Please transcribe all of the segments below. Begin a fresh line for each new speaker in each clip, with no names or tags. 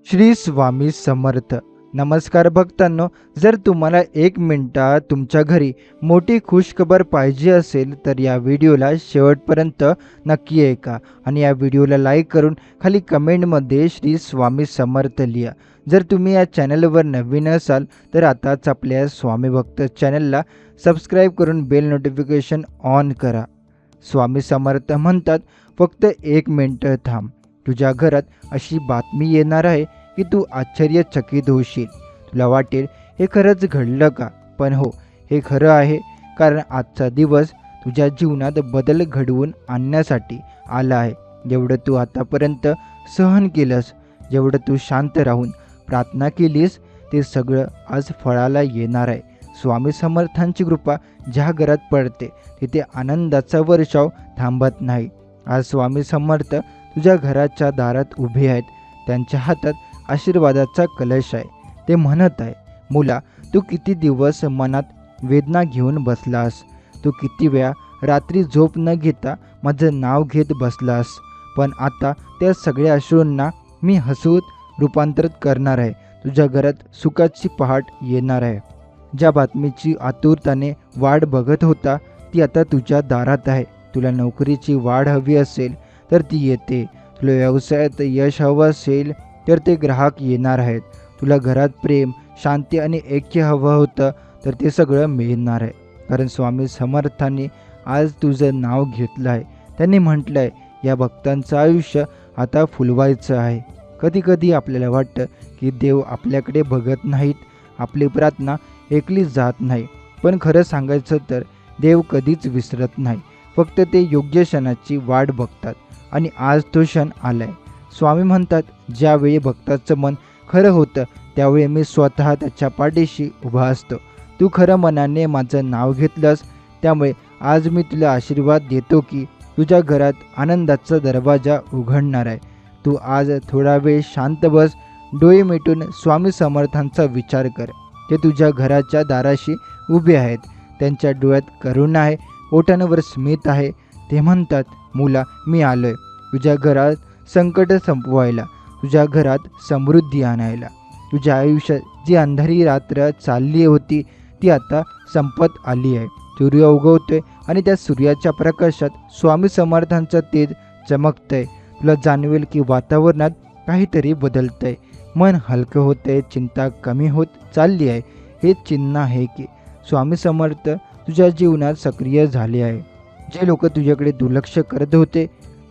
श्री स्वामी समर्थ. नमस्कार भक्तांनो, जर तुम्हाला 1 मिनिटात तुमच्या घरी मोठी खुशखबर पाहिजे असेल तर या व्हिडिओला शेवटपर्यंत नक्की ऐका आणि या व्हिडिओला लाईक करून खाली कमेंटमध्ये श्री स्वामी समर्थ लिहा. जर तुम्ही या चॅनलवर नवीन असाल तर आताच आपल्या स्वामी भक्त चॅनलला सबस्क्राईब करून बेल नोटिफिकेशन ऑन करा. स्वामी समर्थ म्हणतात, फक्त 1 मिनिट थांब. तुझ्या घरात अशी बातमी येणार आहे की तू आश्चर्यचकित होशील. तुला वाटेल हे खरंच घडलं का? पण हो, हे खरं आहे. कारण आजचा दिवस तुझ्या जीवनात बदल घडवून आणण्यासाठी आला आहे. जेवढं तू आतापर्यंत सहन केलंस, जेवढं तू शांत राहून प्रार्थना केलीस, ते सगळं आज फळाला येणार आहे. स्वामी समर्थांची कृपा ज्या घरात पडते तिथे आनंदाचा वर्षाव थांबत नाही. आज स्वामी समर्थ तुझ्या घराच्या दारात उभे आहेत. त्यांच्या हातात आशीर्वादाचा कलश आहे. ते म्हणत आहे, मुला, तू किती दिवस मनात वेदना घेऊन बसलास. तू किती वेळा रात्री झोप न घेता माझं नाव घेत बसलास. पण आता त्या सगळ्या अश्रूंना मी हसूत रूपांतरित करणार आहे. तुझ्या घरात सुखाची पहाट येणार आहे. ज्या बातमीची आतुरताने वाट बघत होता ती आता तुझ्या दारात आहे. तुला नोकरीची वाढ हवी असेल तर ती येते. तुला व्यवसायात यश हवं असेल तर ते ग्राहक येणार आहेत. तुला घरात प्रेम, शांती आणि ऐक्य हवं होतं तर ते सगळं मिळणार आहे. कारण स्वामी समर्थांनी आज तुझं नाव घेतलं आहे. त्यांनी म्हटलं आहे, या भक्तांचं आयुष्य आता फुलवायचं आहे. कधी कधी आपल्याला वाटतं की देव आपल्याकडे बघत नाहीत, आपली प्रार्थना ऐकली जात नाही. पण खरं सांगायचं तर देव कधीच विसरत नाही. फक्त ते योग्य क्षणाची वाट बघतात आणि आज तो क्षण आलाय. स्वामी म्हणतात, ज्यावेळी भक्ताचं मन खरं होतं त्यावेळी मी स्वतः त्याच्या पाठीशी उभा असतो. तू खरं मनाने माझं नाव घेतलंस, त्यामुळे आज मी तुला आशीर्वाद देतो की तुझ्या घरात आनंदाचा दरवाजा उघडणार आहे. तू आज थोडा वेळ शांत बस, डोळे मिटून स्वामी समर्थांचा विचार कर. ते तुझ्या घराच्या दाराशी उभे आहेत. त्यांच्या डोळ्यात करुणा आहे, ओठांवर स्मित आहे. ते म्हणतात, मुला, मी आलोय तुझ्या घरात संकट संपवायला, तुझ्या घरात समृद्धी आणायला. तुझ्या आयुष्यात जी अंधारी रात्र चालली होती ती आता संपत आली आहे. सूर्य उगवतोय आणि त्या सूर्याच्या प्रकाशात स्वामी समर्थांचं तेज चमकतंय. तुला जाणवेल की वातावरणात काहीतरी बदलतंय. मन हलकं होतंय, चिंता कमी होत चालली आहे. हे चिन्ह आहे की स्वामी समर्थ तुझ्या जीवनात सक्रिय झाले आहे. जे लोक तुझ्याकडे दुर्लक्ष करत होते,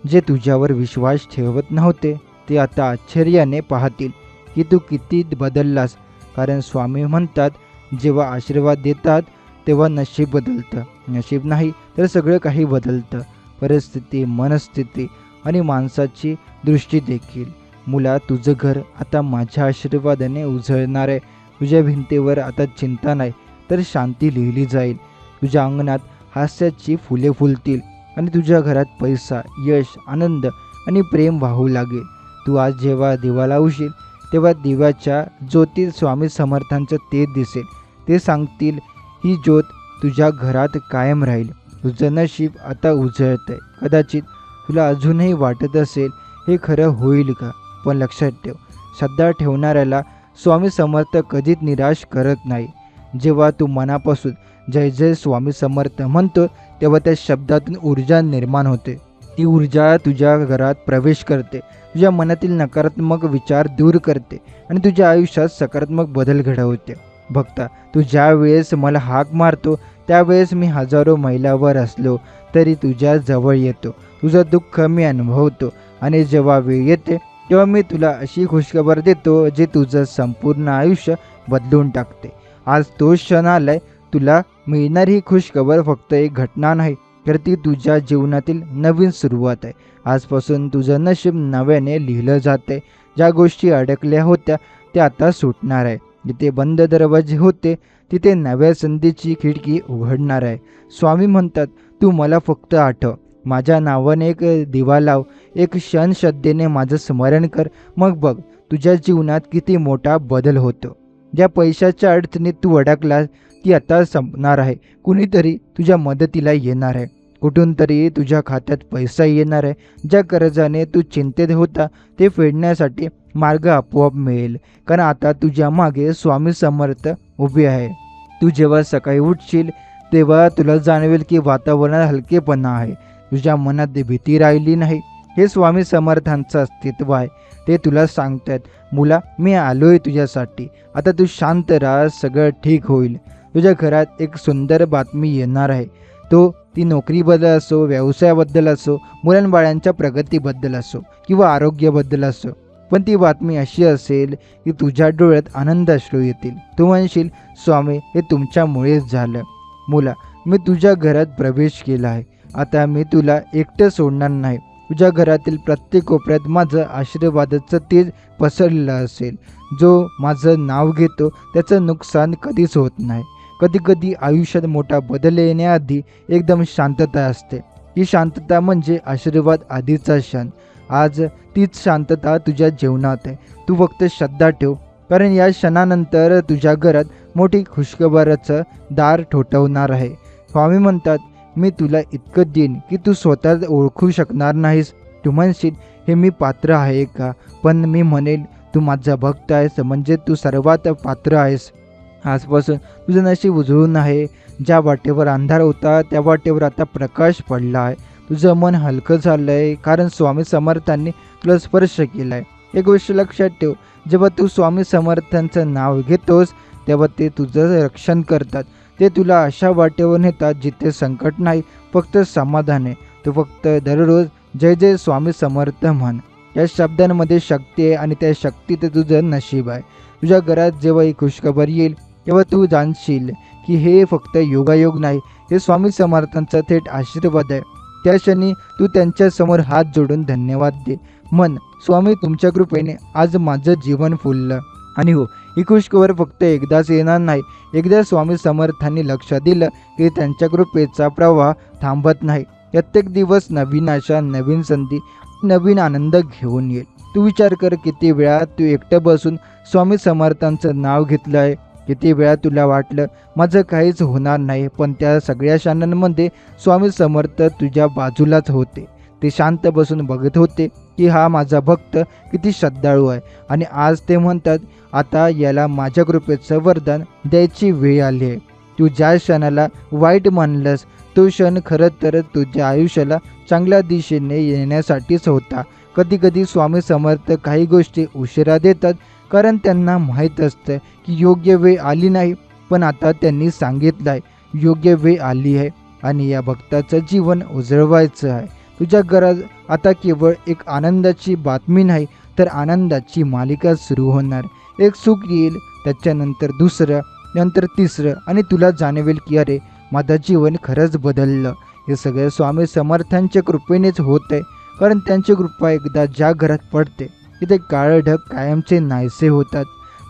जे तुझ्यावर विश्वास ठेवत नव्हते, ते आता आश्चर्याने पाहतील की तू किती बदललास. कारण स्वामी म्हणतात, जेव्हा आशीर्वाद देतात तेव्हा नशीब बदलतं. नशीब नाही तर सगळं काही बदलतं. परिस्थिती, मनस्थिती आणि माणसाची दृष्टी देखील. मुला, तुझं घर आता माझ्या आशीर्वादाने उजळणार आहे. तुझ्या भिंतीवर आता चिंता नाही तर शांती लिहिली जाईल. तुझ्या अंगणात हास्याची फुले फुलतील आणि तुझ्या घरात पैसा, यश, आनंद आणि प्रेम वाहू लागेल. तू आज जेव्हा दिवा लावशील तेव्हा दिव्याच्या ज्योतीत स्वामी समर्थांचं तेज दिसेल. ते सांगतील, ही ज्योत तुझ्या घरात कायम राहील. तुझं नशीब आता उजळतंय. कदाचित तुला अजूनही वाटत असेल, हे खरं होईल का? पण लक्षात ठेव, श्रद्धा ठेवणाऱ्याला स्वामी समर्थ कधीच निराश करत नाही. जेव्हा तू मनापासून जय जय स्वामी समर्थ म्हणतो तेव्हा त्या शब्दातून ऊर्जा निर्माण होते. ती ऊर्जा तुझ्या घरात प्रवेश करते, तुझ्या मनातील नकारात्मक विचार दूर करते आणि तुझ्या आयुष्यात सकारात्मक बदल घडवते. भक्ता, तू ज्या वेळेस मला हाक मारतो त्यावेळेस मी हजारो मैलावर असलो तरी तुझ्या जवळ येतो. तुझं दुःख मी अनुभवतो आणि जेव्हा वेळ येते तेव्हा मी तुला अशी खुशखबर देतो जे तुझं संपूर्ण आयुष्य बदलून टाकते. आज तो क्षण आलाय. तुला मिळणारी ही खुशखबर फक्त एक घटना नाही तर ती तुझ्या जीवनातील नवीन सुरुवात आहे. आजपासून तुझं नशीब नव्याने लिहिलं जाते. ज्या गोष्टी अडकल्या होत्या त्या आता सुटणार आहे. जिथे बंद दरवाजे होते तिथे नव्या संधीची खिडकी उघडणार आहे. स्वामी म्हणतात, तू मला फक्त आठव. माझ्या नावाने एक दिवा लाव. एक क्षण श्रद्धेने माझं स्मरण कर. मग बघ तुझ्या जीवनात किती मोठा बदल होतो. ज्या पैशाच्या अडचणीत तू अडकलास ती आता संपणार आहे. कुणीतरी तुझ्या मदतीला येणार आहे. कुठून तरी तुझ्या खात्यात पैसा येणार आहे. ज्या कर्जाने तू चिंतेत होता ते फेडण्यासाठी मार्ग आपोआप मिळेल. कारण आता तुझ्या मागे स्वामी समर्थ उभे आहे. तू जेव्हा सकाळी उठशील तेव्हा तुला जाणवेल की वातावरणात हलकेपणा आहे. तुझ्या मनात भीती राहिली नाही. हे स्वामी समर्थांचं अस्तित्व आहे. ते तुला सांगतात, मुला मी आलोय तुझ्यासाठी. आता तू शांत राहा, सगळं ठीक होईल. तुझ्या घरात एक सुंदर बातमी येणार आहे. ती नोकरीबद्दल असो, व्यवसायाबद्दल असो, मुलांबाळांच्या प्रगतीबद्दल असो किंवा आरोग्याबद्दल असो. पण ती बातमी अशी असेल की तुझ्या डोळ्यात आनंद अश्रू येतील. तू म्हणशील, स्वामी हे तुमच्यामुळेच झालं. मुला मी तुझ्या घरात प्रवेश केला आहे. आता मी तुला एकटं सोडणार नाही. तुझ्या घरातील प्रत्येक कोपऱ्यात माझं आशीर्वादाचं तेज पसरलेलं असेल. जो माझं नाव घेतो त्याचं नुकसान कधीच होत नाही. कधी कधी आयुष्यात मोठा बदल येण्याआधी एकदम शांतता असते. ही शांतता म्हणजे आशीर्वाद आधीचा क्षण. आज तीच शांतता तुझ्या जीवनात आहे. तू फक्त श्रद्धा ठेव, कारण या क्षणानंतर तुझ्या घरात मोठी खुशखबरीचं दार ठोठावणार आहे. स्वामी म्हणतात, मी तुला इतकं देईन की तू स्वतः ओळखू शकणार नाहीस. तू म्हणशील, हे मी पात्र आहे का? पण मी म्हणेल, तू माझा भक्त आहेस म्हणजे तू सर्वात पात्र आहेस. आजपासून तुझं नशीब उजळून आहे. ज्या वाटेवर अंधार होता त्या वाटेवर आता प्रकाश पडला आहे. तुझं मन हलकं झालं आहे, कारण स्वामी समर्थांनी तुला स्पर्श केला आहे. एक गोष्ट लक्षात ठेव, जेव्हा तू स्वामी समर्थांचं नाव घेतोस तेव्हा ते तुझं रक्षण करतात. ते तुला अशा वाटेवर नेतात जिथे संकट नाही, फक्त समाधान आहे. तू फक्त दररोज जय जय स्वामी समर्थ म्हण. या शब्दांमध्ये शक्ती आहे आणि त्या शक्तीत तुझं नशीब आहे. तुझ्या घरात जेव्हा ही खुशखबर येईल तेव्हा तू जाणशील की हे फक्त योगायोग नाही, हे स्वामी समर्थांचा थेट आशीर्वाद आहे. त्या क्षणी तू त्यांच्यासमोर हात जोडून धन्यवाद दे. मन, स्वामी तुमच्या कृपेने आज माझं जीवन फुललं. आणि हो, ही खुशखबर फक्त एकदाच येणार नाही. एकदा स्वामी समर्थांनी लक्ष दिलं की त्यांच्या कृपेचा प्रवाह थांबत नाही. प्रत्येक दिवस नवीन आशा, नवीन संधी, नवीन आनंद घेऊन येईल. तू विचार कर, किती वेळा तू एकटं बसून स्वामी समर्थांचं नाव घेतलं आहे. किती वेळा तुला वाटलं माझं काहीच होणार नाही, पण त्या सगळ्या क्षणांमध्ये स्वामी समर्थ तुझ्या बाजूलाच होते. ते शांत बसून बघत होते की हा माझा भक्त किती श्रद्धाळू आहे. आणि आज ते म्हणतात, आता याला माझ्या कृपेचं वरदान द्यायची वेळ आली आहे. तू ज्या क्षणाला वाईट मानलंस तो क्षण खरं तर तुझ्या आयुष्याला चांगल्या दिशेने येण्यासाठीच होता. कधी कधी स्वामी समर्थ काही गोष्टी उशिरा देतात, कारण त्यांना माहीत असतं की योग्य वेळ आली नाही. पण आता त्यांनी सांगितलं आहे, योग्य वेळ आली आहे आणि या भक्ताचं जीवन उजळवायचं आहे. तुझ्या घरात आता केवळ एक आनंदाची बातमी नाही, तर आनंदाची मालिका सुरू होणार. एक सुख येईल, त्याच्यानंतर दुसरं, नंतर तिसरं, आणि तुला जाणवेल की अरे माझं जीवन खरंच बदललं. हे सगळं स्वामी समर्थांच्या कृपेनेच होत आहे. कारण त्यांची कृपा एकदा ज्या घरात पडते तिथे काळे ढग कायमचे नाहीसे होतात.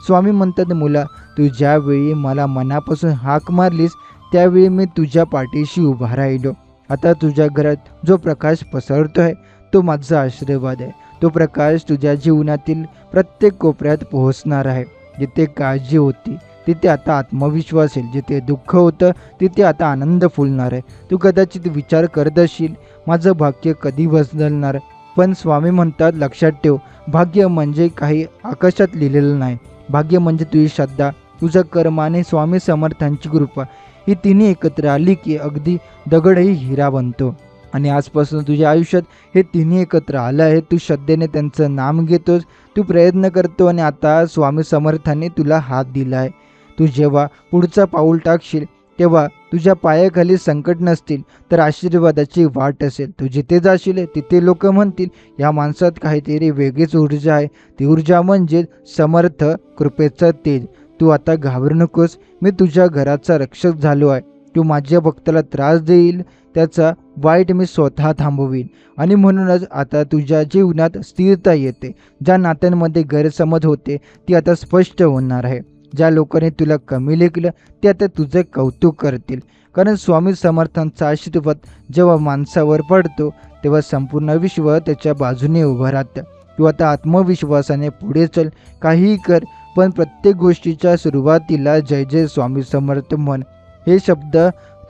स्वामी म्हणतात, मुला तू ज्यावेळी मला मनापासून हाक मारलीस त्यावेळी मी तुझ्या पाठीशी उभा राहिलो. आता तुझ्या घरात जो प्रकाश पसरतो आहे तो माझा आशीर्वाद आहे. तो प्रकाश तुझ्या जीवनातील प्रत्येक कोपऱ्यात पोहोचणार आहे. जिथे काळजी होती तिथे आता आत्मविश्वास येईल. जिथे दुःख होतं तिथे आता आनंद फुलणार आहे. तू कदाचित विचार करत असशील, माझं भाग्य कधी बदलणार? पण स्वामी म्हणतात, लक्षात ठेव, भाग्य म्हणजे काही आकाशात लिहिलेलं नाही. भाग्य म्हणजे तुझी श्रद्धा, तुझं कर्म आणि स्वामी समर्थांची कृपा. ही तिन्ही एकत्र आली की अगदी दगडही हिरा बनतो. आणि आजपासून तुझ्या आयुष्यात हे तिन्ही एकत्र आलं आहे. तू श्रद्धेने त्यांचं नाम घेतोस, तू प्रयत्न करतो आणि आता स्वामी समर्थांनी तुला हात दिला आहे. तू जेव्हा पुढचं पाऊल टाकशील तेव्हा तुझ्या पायाखाली संकट नसतील, तर आशीर्वादाची वाट असेल. तू जिथे जाशील तिथे लोक म्हणतील, या माणसात काहीतरी वेगळीच ऊर्जा आहे. ती ऊर्जा म्हणजे समर्थ कृपेचं तेज. तू आता घाबरू नकोस, मी तुझ्या घराचा रक्षक झालो आहे. तू माझ्या भक्ताला त्रास देईल त्याचा वाईट मी स्वतः थांबवीन. आणि म्हणूनच आता तुझ्या जीवनात स्थिरता येते. ज्या नात्यांमध्ये गैरसमज होते ती आता स्पष्ट होणार आहे. ज्या लोकांनी तुला कमी लेखलं ते आता तुझे कौतुक करतील. कारण स्वामी समर्थांचा आशीर्वाद जेव्हा माणसावर पडतो तेव्हा संपूर्ण विश्व त्याच्या बाजूने उभं राहतं. तू आता आत्मविश्वासाने पुढे चल, काहीही कर, पण प्रत्येक गोष्टीच्या सुरुवातीला जय जय स्वामी समर्थ म्हण. हे शब्द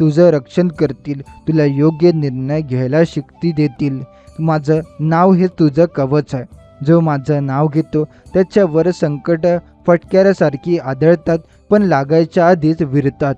तुझं रक्षण करतील, तुला योग्य निर्णय घ्यायला शक्ती देतील. माझं नाव हे तुझं कवच आहे. जो माझं नाव घेतो त्याच्यावर संकट फटक्यासारखी आदळतात, पण लागायच्या आधीच विरतात.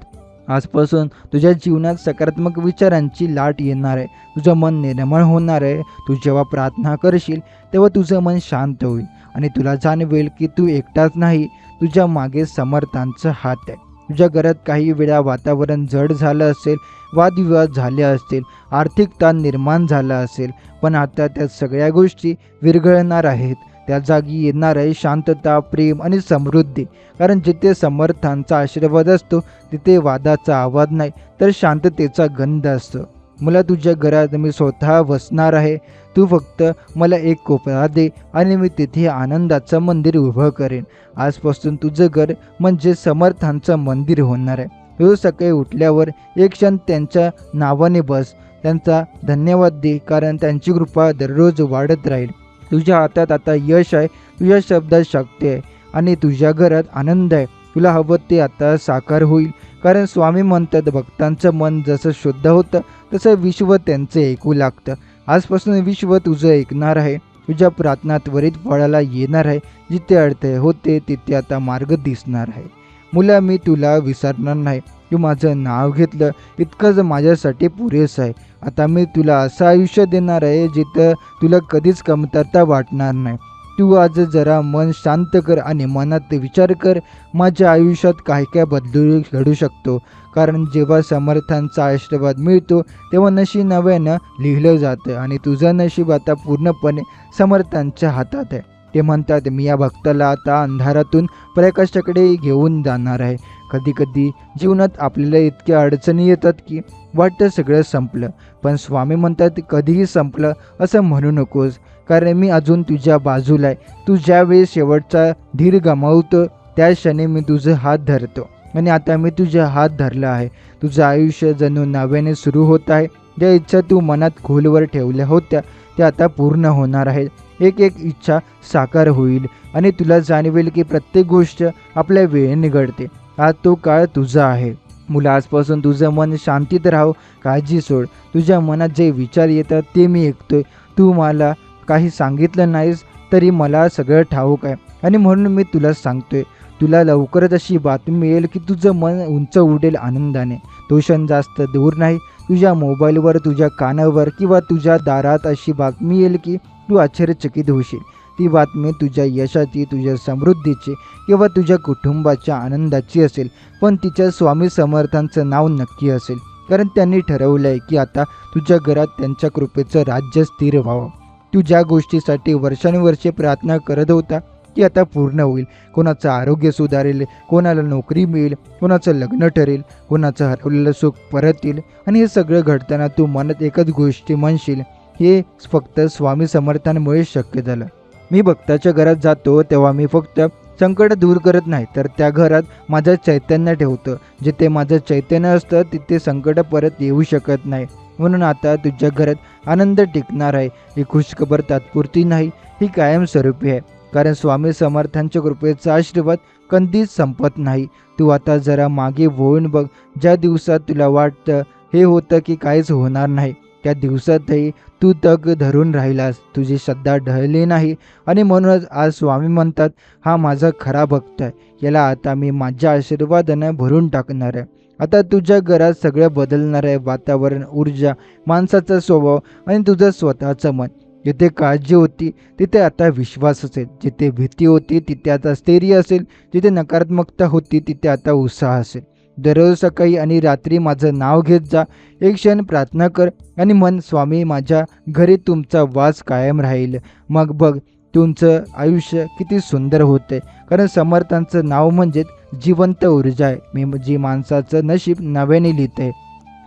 आजपासून तुझ्या जीवनात सकारात्मक विचारांची लाट येणार आहे. तुझं मन निर्मळ होणार आहे. तू जेव्हा प्रार्थना करशील तेव्हा तुझं मन शांत होईल आणि तुला जाणवेल की तू एकटाच नाही, तुझ्या मागे समर्थांचा हात आहे. तुझ्या घरात काही वेळा वातावरण जड झालं असेल, वादविवाद झाले असतील, आर्थिक ताण निर्माण झाला असेल, पण आता त्या सगळ्या गोष्टी विरघळणार आहेत. त्या जागी येणार आहे शांतता, प्रेम आणि समृद्धी. कारण जिथे समर्थांचा आशीर्वाद असतो तिथे वादाचा आवाज नाही, तर शांततेचा गंध असतो. मला तुझ्या घरात मी स्वतः वसणार आहे. तू फक्त मला एक कोपरा दे आणि मी तिथे आनंदाचं मंदिर उभं करेन. आजपासून तुझं घर म्हणजे समर्थांचं मंदिर होणार आहे. रोज सकाळी उठल्यावर एक क्षण त्यांच्या नावाने बस, त्यांचा धन्यवाद दे, कारण त्यांची कृपा दररोज वाढत राहील. तुझ्या हातात आता यश आहे, तुझ्या शब्दात शक्ती आहे आणि तुझ्या घरात आनंद आहे. तुला हवं ते आता साकार होईल, कारण स्वामी म्हणतात भक्तांचं मन जसं शुद्ध होतं तसं विश्व त्यांचं ऐकू लागतं. आजपासून विश्व तुझं ऐकणार आहे. तुझ्या प्रार्थना त्वरित फळाला येणार आहे. जिथे अडथळे होते तिथे आता मार्ग दिसणार आहे. मुला, मी तुला विसरणार नाही. तू माझं नाव घेतलं इतकंच माझ्यासाठी पुरेसं आहे. आता मी तुला असं आयुष्य देणार आहे जिथं तुला कधीच कमतरता वाटणार नाही. तू आज जरा मन शांत कर आणि मनात विचार कर, माझ्या आयुष्यात काय काय बदलू घडू शकतो. कारण जेव्हा समर्थांचा आशीर्वाद मिळतो तेव्हा नशीब नव्यानं लिहिलं जातं आणि तुझं नशीब आता पूर्णपणे समर्थांच्या हातात आहे. ते म्हणतात, मी या भक्ताला आता अंधारातून प्रकाशाकडे घेऊन जाणार आहे. कधी कधी जीवनात आपल्याला इतक्या अडचणी येतात की वाटतं सगळं संपलं, पण स्वामी म्हणतात कधीही संपलं असं म्हणू नकोस, कारण मी अजून तुझ्या बाजूला आहे. तू ज्यावेळी शेवटचा धीर गमावतो त्या क्षणी मी तुझं हात धरतो आणि आता मी तुझा हात धरला आहे. तुझं आयुष्य जणू नव्याने सुरू होत आहे. ज्या इच्छा तू मनात खोलवर ठेवल्या होत्या त्या आता पूर्ण होणार आहेत. एक एक इच्छा साकार होईल आणि तुला जाणवेल की प्रत्येक गोष्ट आपल्या वेळेने घडते. आज तो काळ तुझा आहे. मुला, आजपासून तुझं मन शांतीत राहो, काळजी सोड. तुझ्या मनात जे विचार येतात ते मी ऐकतोय. तू मला काही सांगितलं नाहीस तरी मला सगळं ठाऊक आहे आणि म्हणून मी तुला सांगतोय. तुला लवकरच अशी बातमी मिळेल की तुझं मन उंच उडेल आनंदाने. तो क्षण जास्त दूर नाही. तुझ्या मोबाईलवर, तुझ्या कानावर किंवा तुझ्या दारात अशी बातमी येईल की तू आश्चर्यचकित होशील. ती बातमी तुझ्या यशाची, तुझ्या समृद्धीची किंवा तुझ्या कुटुंबाच्या आनंदाची असेल, पण तिच्या स्वामी समर्थांचं नाव नक्की असेल. कारण त्यांनी ठरवलं आहे की आता तुझ्या घरात त्यांच्या कृपेचं राज्य स्थिर व्हावं. तू ज्या गोष्टीसाठी वर्षानुवर्षे प्रार्थना करत होता ती आता पूर्ण होईल. कोणाचं आरोग्य सुधारेल, कोणाला नोकरी मिळेल, कोणाचं लग्न ठरेल, कोणाचं हरवलेलं सुख परत येईल. आणि हे सगळं घडताना तू मनात एकच गोष्टी म्हणशील, हे फक्त स्वामी समर्थांमुळे शक्य झालं. मी भक्ताच्या घरात जातो तेव्हा मी फक्त संकट दूर करत नाही, तर त्या घरात माझं चैतन्य ठेवतो. जिथे माझं चैतन्य असतं तिथे संकट परत येऊ शकत नाही. म्हणून आता तुझ्या घरात आनंद टिकणार आहे. ही खुशखबर तात्पुरती नाही, ही कायमस्वरूपी आहे. कारण स्वामी समर्थांच्या कृपेचा आशीर्वाद कधीच संपत नाही. तू आता जरा मागे वळून बघ. ज्या दिवसात तुला वाटतं हे होतं की काहीच होणार नाही, त्या दिवसातही तू तग धरून राहिलास. तुझी श्रद्धा ढळली नाही आणि म्हणूनच आज स्वामी म्हणतात, हा माझा खरा भक्त आहे. याला आता मी माझ्या आशीर्वादानं भरून टाकणार आहे. आता तुझ्या घरात सगळं बदलणार आहे. वातावरण, ऊर्जा, माणसाचा स्वभाव आणि तुझं स्वतःचं मन. जिथे काळजी होती तिथे आता विश्वास असेल. जिथे भीती होती तिथे आता स्थैर्य असेल. जिथे नकारात्मकता होती तिथे आता उत्साह असेल. दररोज सकाळी आणि रात्री माझं नाव घेत जा. एक क्षण प्रार्थना कर आणि मन, स्वामी माझ्या घरी तुमचा वास कायम राहील. मग बघ तुमचं आयुष्य किती सुंदर होते. कारण समर्थांचं नाव म्हणजेच जिवंत ऊर्जा आहे. मी जी माणसाचं नशीब नव्याने लिहिते.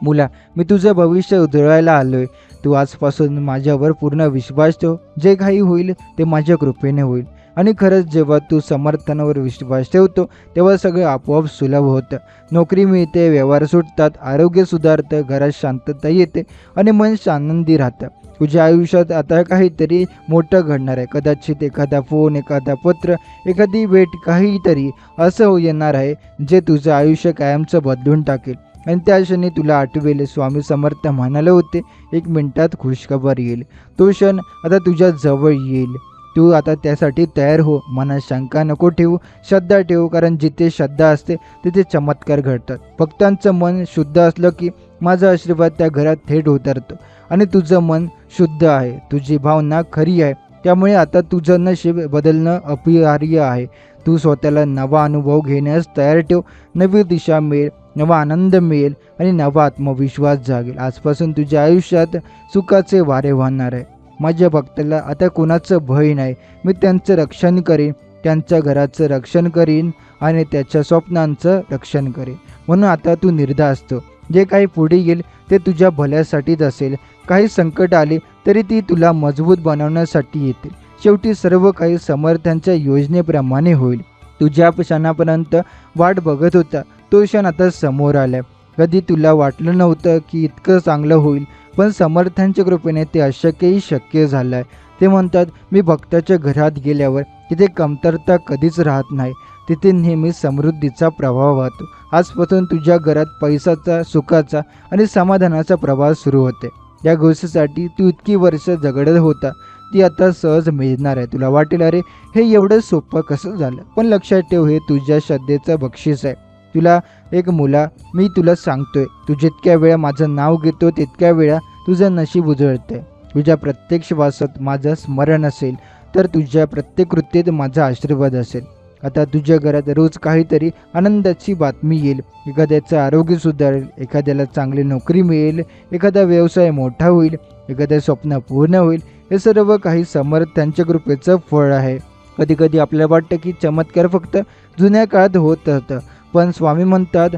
मुला, मी तुझं भविष्य उजळायला आलोय. तू आजपासून माझ्यावर पूर्ण विश्वास ठेव. जे काही होईल ते माझ्या कृपेने होईल. आणि खरंच जेव्हा तू समर्थांवर विश्वास ठेवतो तेव्हा सगळं आपोआप सुलभ होतं. नोकरी मिळते, व्यवहार सुटतात, आरोग्य सुधारतं, घरात शांतता येते आणि मन आनंदी राहतं. तुझ्या आयुष्यात आता काहीतरी मोठं घडणार आहे. कदाचित एखादा फोन, एखादा पत्र, एखादी भेट, काहीतरी असं येणार आहे जे तुझं आयुष्य कायमचं बदलून टाकेल. आणि त्या क्षणी तुला आठवेल, स्वामी समर्थ म्हणाले होते, 1 मिनिटात खुशखबर येईल. तो क्षण आता तुझ्या जवळ येईल. तू आता त्यासाठी तयार हो. मनात शंका नको ठेवू, श्रद्धा ठेवू, कारण जिथे श्रद्धा असते तिथे चमत्कार घडतात. भक्तांचं मन शुद्ध असलं की माझा आशीर्वाद त्या घरात थेट उतरतो. आणि तुझं मन शुद्ध आहे, तुझी भावना खरी आहे, त्यामुळे आता तुझं नशीब बदलणं अपरिहार्य आहे. तू स्वतःला नवा अनुभव घेण्यास तयार ठेव. नवी दिशा मिळेल, नवा आनंद मिळेल आणि नवा आत्मविश्वास जागेल. आजपासून तुझ्या आयुष्यात सुखाचे वारे वाहणार आहे. माझ्या भक्ताला आता कोणाचं भय नाही. मी त्यांचं रक्षण करीन, त्यांच्या घराचं रक्षण करीन आणि त्याच्या स्वप्नांचं रक्षण करीन. म्हणून आता तू निर्धास्त. जे काही पुढे येईल ते तुझ्या भल्यासाठीच असेल. काही संकट आले तरी ती तुला मजबूत बनवण्यासाठी येतील. शेवटी सर्व काही समर्थांच्या योजनेप्रमाणे होईल. तू ज्या क्षणापर्यंत वाट बघत होता तो क्षण आता समोर आलाय. कधी तुला वाटलं नव्हतं की इतकं चांगलं होईल, पण समर्थांच्या कृपेने ते अशक्यही शक्य झालं आहे. ते म्हणतात, मी भक्ताच्या घरात गेल्यावर तिथे कमतरता कधीच राहत नाही, तिथे नेहमी समृद्धीचा प्रभाव वाहतो. आजपासून तुझ्या घरात पैशाचा, सुखाचा आणि समाधानाचा प्रवास सुरू होते. या गोष्टीसाठी तू इतकी वर्ष झगडत होता ती आता सहज मिळणार आहे. तुला वाटेल, अरे हे एवढं सोपं कसं झालं, पण लक्षात ठेव, हे तुझ्या श्रद्धेचं बक्षीस आहे. तुला एक मुला, मी तुला सांगतोय, तू जितक्या वेळा माझं नाव घेतो तितक्या वेळा तुझं नशीब उजळतंय. तुझ्या प्रत्येक श्वासात माझं स्मरण असेल तर तुझ्या प्रत्येक कृत्येत माझा आशीर्वाद असेल. आता तुझ्या घरात रोज काहीतरी आनंदाची बातमी येईल. एखाद्याचं आरोग्य सुधारेल, एखाद्याला चांगली नोकरी मिळेल, एखादा व्यवसाय मोठा होईल, एखादं स्वप्न पूर्ण होईल. हे सर्व काही समर्थांच्या कृपेचं फळ आहे. कधी कधी आपल्याला वाटतं की चमत्कार फक्त जुन्या काळात होत होतं, पण स्वामी म्हणतात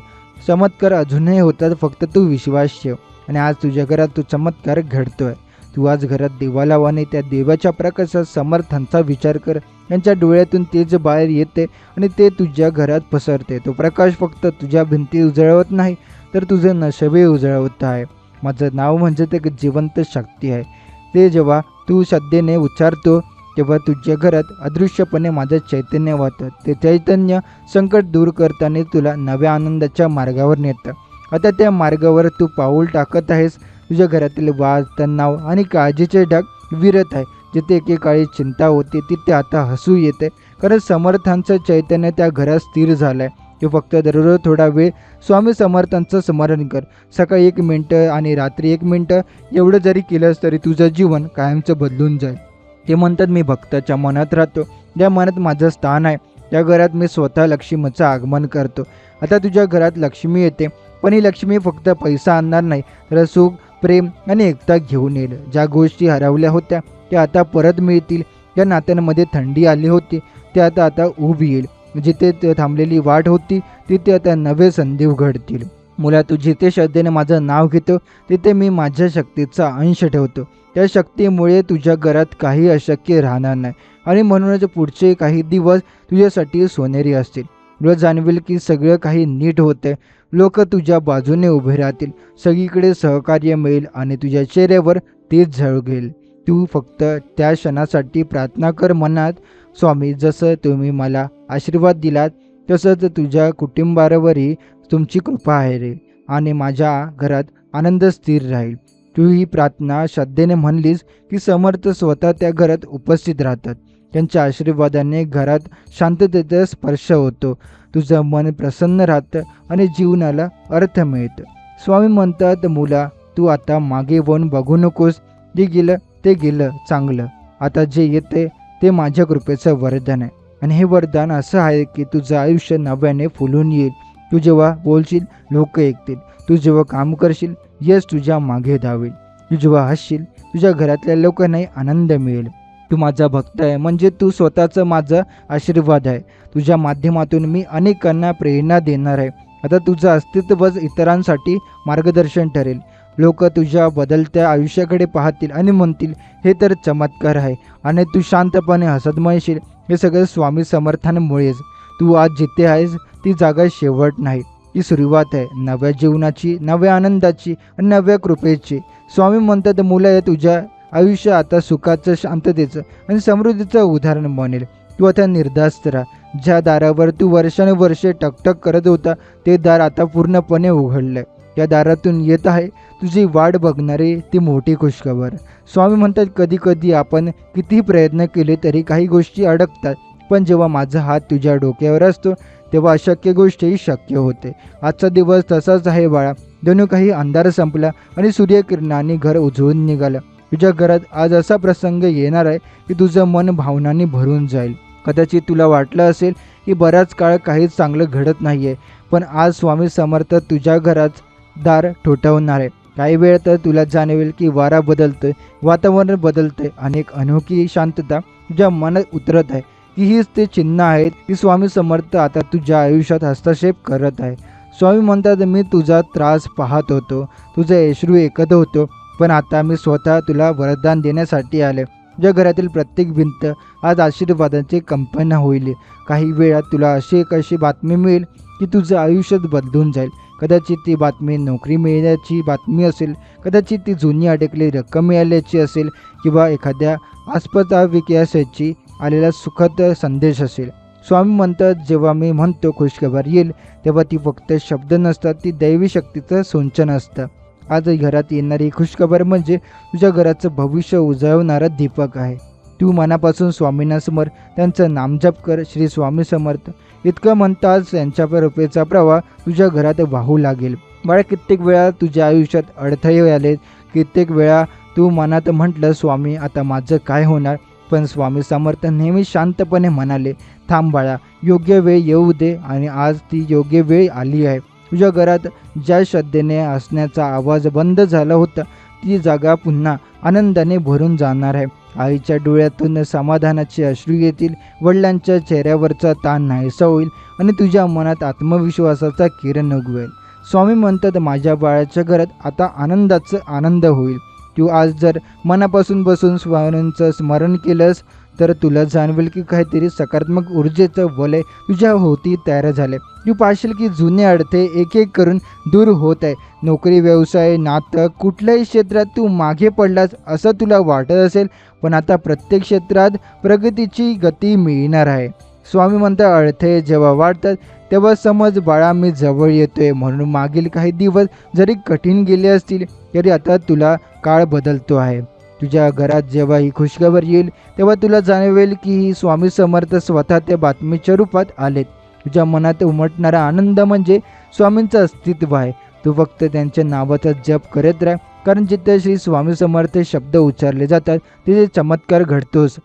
चमत्कार अजूनही होतात, फक्त तू विश्वास ठेव. आणि आज तुझ्या घरात तो चमत्कार घडतोय. तू आज घरात दिवा लाव आणि त्या देवाच्या प्रकाशात समर्थांचा विचार कर. त्यांच्या डोळ्यातून तेज बाहेर येते आणि ते तुझ्या घरात पसरते. तो प्रकाश फक्त तुझ्या भिंती उजळवत नाही, तर तुझे नशेबे उजळवत आहे. माझं नाव म्हणजे ते एक जिवंत शक्ती आहे. ते जेव्हा तू श्रद्धेने उच्चारतो तेव्हा तुझ्या घरात अदृश्यपणे माझं चैतन्य वाहतं. ते चैतन्य संकट दूर करताना तुला नव्या आनंदाच्या मार्गावर नेतं. आता त्या मार्गावर तू पाऊल टाकत आहेस. तुझ्या घरातील वाद, तणाव आणि काळजीचे ढग विरत आहे. जिथे एकेकाळी चिंता होती तिथे आता हसू येते, कारण समर्थांचं चैतन्य त्या घरात स्थिर झालं आहे. तू फक्त दररोज थोडा वेळ स्वामी समर्थांचं स्मरण कर. सकाळी 1 मिनटं आणि रात्री 1 मिनटं. एवढं जरी केलंस तरी तुझं जीवन कायमचं बदलून जाईल. ते म्हणतात, मी भक्ताच्या मनात राहतो, ज्या मनात माझं स्थान आहे त्या घरात मी स्वतः लक्ष्मीचं आगमन करतो. आता तुझ्या घरात लक्ष्मी येते, पण ही लक्ष्मी फक्त पैसा आणणार नाही, तर सुख, प्रेम आणि एकता घेऊन येईल. ज्या गोष्टी हरवल्या होत्या त्या आता परत मिळतील. ज्या नात्यांमध्ये थंडी आली होती ते आता उभी येईल. जिथे थांबलेली वाट होती तिथे आता नवे संधी उघडतील. मुला, तू जिथे श्रद्धेने माझं नाव घेतो तिथे मी माझ्या शक्तीचा अंश ठेवतो. त्या शक्तीमुळे तुझ्या घरात काही अशक्य राहणार नाही आणि म्हणूनच पुढचे काही दिवस तुझ्यासाठी सोनेरी असतील. तुला जाणवेल की सगळं काही नीट होतंय. लोक तुझ्या बाजूने उभे राहतील, सगळीकडे सहकार्य मिळेल आणि तुझ्या चेहऱ्यावर तेच झळकेल. तू फक्त त्या क्षणासाठी प्रार्थना कर मनात, स्वामी, जसं तुम्ही मला आशीर्वाद दिलात तसंच तुझ्या कुटुंबावरही तुमची कृपा आहे आणि माझ्या घरात आनंद स्थिर राहील. तू ही प्रार्थना श्रद्धेने म्हणलीस की समर्थ स्वतः त्या घरात उपस्थित राहतात. त्यांच्या आशीर्वादाने घरात शांततेचा स्पर्श होतो. तुझं मन प्रसन्न राहतं आणि जीवनाला अर्थ मिळतं. स्वामी म्हणतात, मुला, तू आता मागे वळून बघू नकोस. जे गेलं ते गेलं चांगलं. आता जे येते ते माझ्या कृपेचं वरदान आहे आणि हे वरदान असं आहे की तुझं आयुष्य नव्याने फुलून येईल. तू जेव्हा बोलशील लोक ऐकतील. तू जेव्हा काम करशील यश तुझ्या मागे धावेल. तू जेव्हा हसशील तुझ्या घरातल्या लोकांनाही आनंद मिळेल. तू माझा भक्त आहे म्हणजे तू स्वतःचं माझं आशीर्वाद आहे. तुझ्या माध्यमातून मी अनेकांना प्रेरणा देणार आहे. आता तुझं अस्तित्वच इतरांसाठी मार्गदर्शन ठरेल. लोक तुझ्या बदलत्या आयुष्याकडे पाहतील आणि म्हणतील, हे तर चमत्कार आहे. आणि तू शांतपणे हसत म्हणशील, हे सगळं स्वामी समर्थांमुळेच. तू आज जिथे आहेस ती जागा शेवट नाही, ती सुरुवात आहे नव्या जीवनाची, नव्या आनंदाची आणि नव्या कृपेची. स्वामी म्हणतात, मुलं, आहे तुझ्या आयुष्य आता सुखाचं, शांततेचं आणि समृद्धीचं उदाहरण बनेल. तू आता निर्धास्त राहा. ज्या दारावर तू वर्षानुवर्षे टकटक करत होता ते दार आता पूर्णपणे उघडलंय. त्या दारातून येत आहे तुझी वाट बघणारी ती मोठी खुशखबर. स्वामी म्हणतात, कधी कधी आपण कितीही प्रयत्न केले तरी काही गोष्टी अडकतात, पण जेव्हा माझा हात तुझ्या डोक्यावर असतो तेव्हा अशक्य गोष्टीही शक्य होते. आजचा दिवस तसाच आहे बाळा. जणू काही अंधार संपला आणि सूर्यकिरणांनी घर उजळून निघालं. तुझ्या घरात आज असा प्रसंग येणार आहे की तुझं मन भावनांनी भरून जाईल. कदाचित तुला वाटलं असेल की बराच काळ काहीच चांगलं घडत नाहीये, पण आज स्वामी समर्थ तुझ्या घरात दार ठोठावणार आहे. काही वेळ तर तुला जाणवेल की वारा बदलतोय, वातावरण बदलतंय आणि एक अनोखी शांतता तुझ्या मनात उतरत आहे. की हीच ते चिन्ह आहेत की स्वामी समर्थ आता तुझ्या आयुष्यात हस्तक्षेप करत आहे. स्वामी म्हणतात, मी तुझा त्रास पाहत होतो, तुझे अश्रू ऐकत होतो, पण आता मी स्वतः तुला वरदान देण्यासाठी आले. तुझ्या घरातील प्रत्येक भिंत आज आशीर्वादांचे कंपन होईल. काही वेळात तुला अशी बातमी मिळेल की तुझं आयुष्यात बदलून जाईल. कदाचित ती बातमी नोकरी मिळण्याची बातमी असेल, कदाचित ती जुनी अडकलेली रक्कम मिळाल्याची असेल, किंवा एखाद्या विकासाची आलेला सुखद संदेश असेल. स्वामी म्हणतात, जेव्हा मी म्हणतो खुशखबर येईल, तेव्हा ती फक्त शब्द नसतात, ती दैवी शक्तीचं सिंचन असतं. आज घरात येणारी खुशखबर म्हणजे तुझ्या घराचं भविष्य उजळवणारा दीपक आहे. तू मनापासून स्वामींना समर त्यांचं नामजप कर. श्री स्वामी समर्थ इतकं म्हणताच त्यांच्या कृपेचा प्रवाह तुझ्या घरात वाहू लागेल. बाळा, कित्येक वेळा तुझ्या आयुष्यात अडथळे आले, कित्येक वेळा तू मनात म्हटलं, स्वामी आता माझं काय होणार, पण स्वामी समर्थ नेहमी शांतपणे म्हणाले, थांब बाळा, योग्य वेळ येऊ दे. आणि आज ती योग्य वेळ आली आहे. तुझ्या घरात ज्या श्रद्धेने हसण्याचा आवाज बंद झाला होता, ती जागा पुन्हा आनंदाने भरून जाणार आहे. आईच्या डोळ्यातून समाधानाचे अश्रू येतील, वडिलांच्या चेहऱ्यावरचा ताण नाहीसा होईल आणि तुझ्या मनात आत्मविश्वासाचा किरण उगवेल. स्वामी म्हणतात, माझ्या बाळाच्या घरात आता आनंदाचा आनंद होईल. तू आज जर मनापासून बसून स्वामींचं स्मरण केलंस तर तुला जाणवेल की काहीतरी सकारात्मक ऊर्जेचं वलय तुझ्या होती तयार झाले. तू पाहशील की जुने अडथळे एक एक करून दूर होत आहे. नोकरी, व्यवसाय, नातं, कुठल्याही क्षेत्रात तू मागे पडलास असं तुला वाटत असेल, पण आता प्रत्येक क्षेत्रात प्रगतीची गती मिळणार आहे. स्वामी म्हणतात, अडथळे जेव्हा वाढतात तेव्हा समज, बाळा मी जवळ येतोय. म्हणून मागील काही दिवस जरी कठीण गेले असतील तरी आता तुला काळ बदलतो आहे. तुझ्या घरात जेव्हा ही खुशखबर येईल तेव्हा तुला जाणवेल की ही स्वामी समर्थ स्वतः त्या बातमीच्या रूपात आलेत. तुझ्या मनात उमटणारा आनंद म्हणजे स्वामींचं अस्तित्व आहे. तू फक्त त्यांच्या नावाचा जप करत राह, कारण जिथे श्री स्वामी समर्थ शब्द उच्चारले जातात तिथे चमत्कार घडतोस.